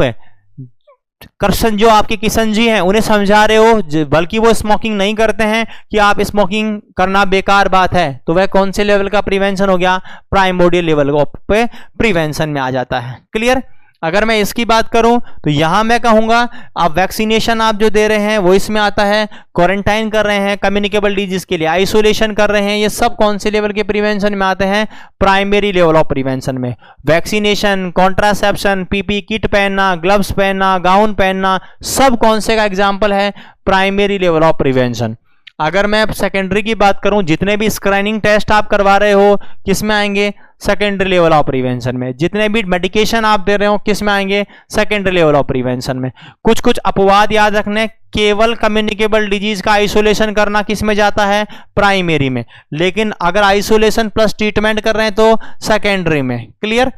कृष्ण जो आपके किशन जी हैं उन्हें समझा रहे हो, बल्कि वो स्मोकिंग नहीं करते हैं कि आप स्मोकिंग करना बेकार बात है, तो वह कौन से लेवल का प्रिवेंशन हो गया? प्राइमोर्डियल लेवल ऑफ प्रिवेंशन में आ जाता है। क्लियर? अगर मैं इसकी बात करूं तो यहां मैं कहूंगा आप वैक्सीनेशन आप जो दे रहे हैं वो इसमें आता है, क्वारंटाइन कर रहे हैं कम्युनिकेबल डिजीज के लिए, आइसोलेशन कर रहे हैं, ये सब कौन से लेवल के प्रिवेंशन में आते हैं? प्राइमरी लेवल ऑफ प्रिवेंशन में। वैक्सीनेशन, कॉन्ट्रासेप्शन, पीपी किट पहनना, ग्लव्स पहनना, गाउन पहनना, सब कौन से का एग्जाम्पल है? Primary level of prevention. अगर मैं सेकेंडरी की बात करूं, जितने भी स्क्रीनिंग टेस्ट आप करवा रहे हो किस में आएंगे? सेकेंडरी लेवल ऑफ प्रिवेंशन में। जितने भी मेडिकेशन आप दे रहे हो किस में आएंगे? सेकेंडरी लेवल ऑफ प्रिवेंशन में। कुछ कुछ अपवाद याद रखने, केवल कम्युनिकेबल डिजीज का आइसोलेशन करना किस में जाता है? प्राइमरी में। लेकिन अगर आइसोलेशन प्लस ट्रीटमेंट कर रहे हैं तो सेकेंडरी में। क्लियर?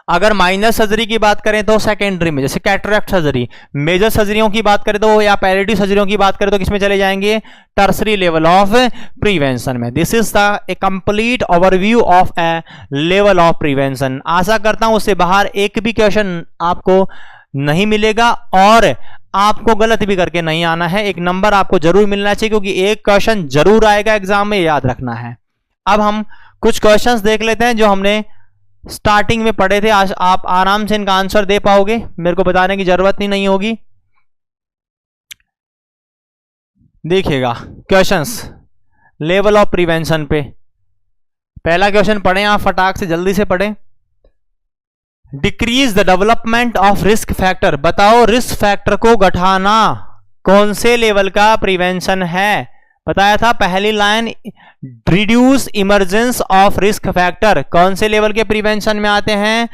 अगर माइनर सर्जरी की बात करें तो सेकेंडरी में, जैसे कैटरेक्ट सर्जरी। मेजर सर्जरियों की बात करें तो, या पैलेटिव सर्जरियों की बात करें तो किसमें चले जाएंगे, टर्सरी लेवल ऑफ प्रिवेंशन में। This is the a complete overview of a level of prevention. आशा करता हूं उससे बाहर एक भी क्वेश्चन आपको नहीं मिलेगा और आपको गलत भी करके नहीं आना है। एक नंबर आपको जरूर मिलना चाहिए, क्योंकि एक क्वेश्चन जरूर आएगा एग्जाम में, याद रखना है। अब हम कुछ क्वेश्चंस देख लेते हैं जो हमने स्टार्टिंग में पढ़े थे। आज आप आराम से इनका आंसर दे पाओगे, मेरे को बताने की जरूरत ही नहीं होगी। देखिएगा क्वेश्चंस लेवल ऑफ प्रिवेंशन पे। पहला क्वेश्चन पढ़ें आप, फटाक से जल्दी से पढ़ें। Decrease the development of risk factor. बताओ रिस्क फैक्टर को घटाना कौन से लेवल का प्रिवेंशन है। बताया था पहली line, reduce emergence of risk factor कौन से लेवल के प्रिवेंशन में आते हैं,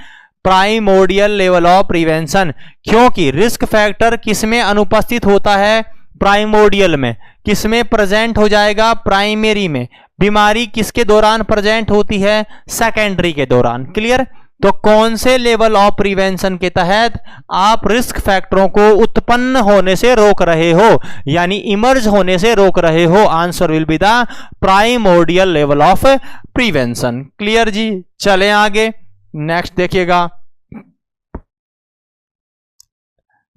प्राइमोर्डियल लेवल ऑफ प्रिवेंशन। क्योंकि रिस्क फैक्टर किसमें अनुपस्थित होता है, प्राइमोर्डियल में। किसमें प्रेजेंट हो जाएगा, प्राइमरी में। बीमारी किसके दौरान प्रेजेंट होती है, सेकेंडरी के दौरान। क्लियर। तो कौन से लेवल ऑफ प्रिवेंशन के तहत आप रिस्क फैक्टरों को उत्पन्न होने से रोक रहे हो, यानी इमर्ज होने से रोक रहे हो। Answer will be the primordial level of prevention. Clear जी। चलें आगे, नेक्स्ट देखिएगा,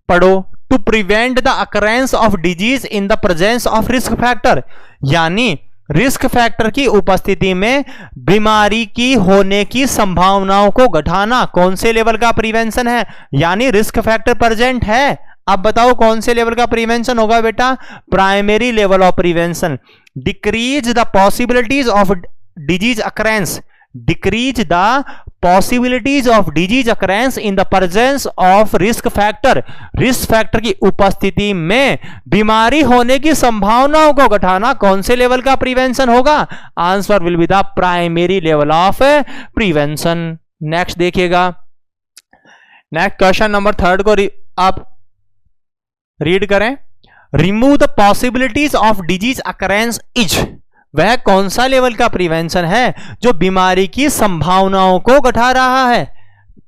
पढ़ो। To prevent the occurrence of disease in the presence of risk factor, यानी रिस्क फैक्टर की उपस्थिति में बीमारी की होने की संभावनाओं को घटाना कौन से लेवल का प्रिवेंशन है, यानी रिस्क फैक्टर प्रेजेंट है। अब बताओ कौन से लेवल का प्रिवेंशन होगा बेटा, primary level of prevention. Decrease the possibilities of disease occurrence, decrease the possibilities of disease occurrence in the presence of risk factor. Risk factor की उपस्थिति में बीमारी होने की संभावनाओं को घटाना कौन से लेवल का प्रिवेंशन होगा, answer will be the primary level of prevention. Next देखिएगा, नेक्स्ट क्वेश्चन नंबर 3 को आप रीड करें। Remove the possibilities of disease occurrence is, वह कौन सा लेवल का प्रिवेंशन है जो बीमारी की संभावनाओं को घटा रहा है,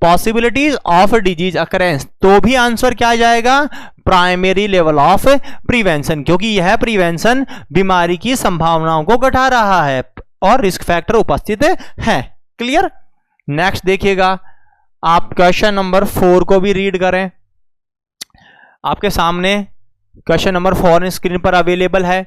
पॉसिबिलिटीज ऑफ डिजीज अकरेंस। तो भी आंसर क्या आ जाएगा, प्राइमरी लेवल ऑफ प्रिवेंशन, क्योंकि यह प्रिवेंशन बीमारी की संभावनाओं को घटा रहा है और रिस्क फैक्टर उपस्थित है। क्लियर। नेक्स्ट देखिएगा, आप क्वेश्चन नंबर 4 को भी रीड करें। आपके सामने क्वेश्चन नंबर 4 स्क्रीन पर अवेलेबल है।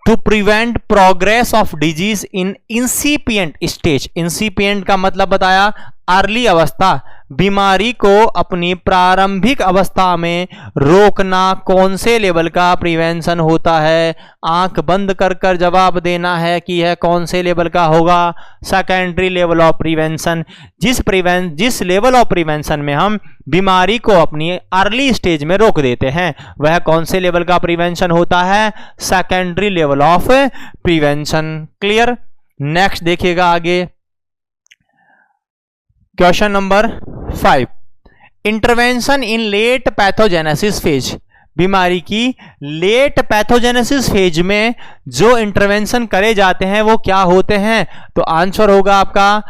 To prevent progress of disease in incipient stage, incipient का मतलब बताया अर्ली अवस्था, बीमारी को अपनी प्रारंभिक अवस्था में रोकना कौन से लेवल का प्रिवेंशन होता है। आंख बंद कर कर जवाब देना है कि यह कौन से लेवल का होगा, सेकेंडरी लेवल ऑफ प्रिवेंशन। जिस लेवल ऑफ प्रिवेंशन में हम बीमारी को अपनी अर्ली स्टेज में रोक देते हैं, वह कौन से लेवल का प्रिवेंशन होता है, secondary level of prevention. Clear. Next देखिएगा आगे, question number 5, intervention in late pathogenesis phase. बीमारी की लेट पैथोजेनेसिस फेज में जो इंटरवेंशन करे जाते हैं वो क्या होते हैं, तो आंसर होगा आपका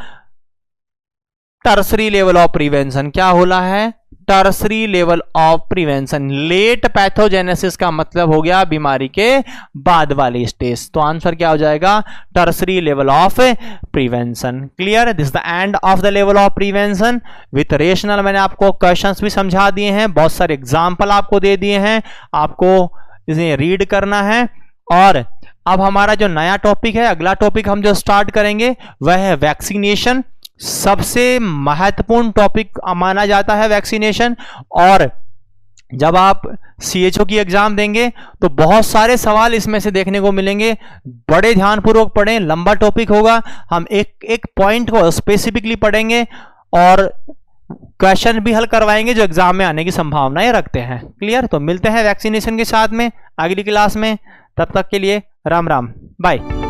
टर्सरी लेवल ऑफ प्रिवेंशन। क्या होला है, tertiary level of prevention. Late pathogenesis का मतलब हो गया बीमारी के बाद वाली स्टेज, तो आंसर क्या हो जाएगा, tertiary level of prevention. Clear. This the end of the level of prevention with rational. मैंने आपको क्वेश्चंस भी समझा दिए हैं, बहुत सारे एग्जाम्पल आपको दे दिए हैं, आपको इसे रीड करना है। और अब हमारा जो नया टॉपिक है, अगला टॉपिक हम जो स्टार्ट करेंगे वह है वैक्सीनेशन। सबसे महत्वपूर्ण टॉपिक माना जाता है वैक्सीनेशन। और जब आप CHO की एग्जाम देंगे तो बहुत सारे सवाल इसमें से देखने को मिलेंगे, बड़े ध्यानपूर्वक पढ़ें, लंबा टॉपिक होगा। हम एक एक पॉइंट को स्पेसिफिकली पढ़ेंगे और क्वेश्चन भी हल करवाएंगे जो एग्जाम में आने की संभावनाएं रखते हैं। क्लियर। तो मिलते हैं वैक्सीनेशन के साथ में अगली क्लास में, तब तक के लिए राम राम, बाय।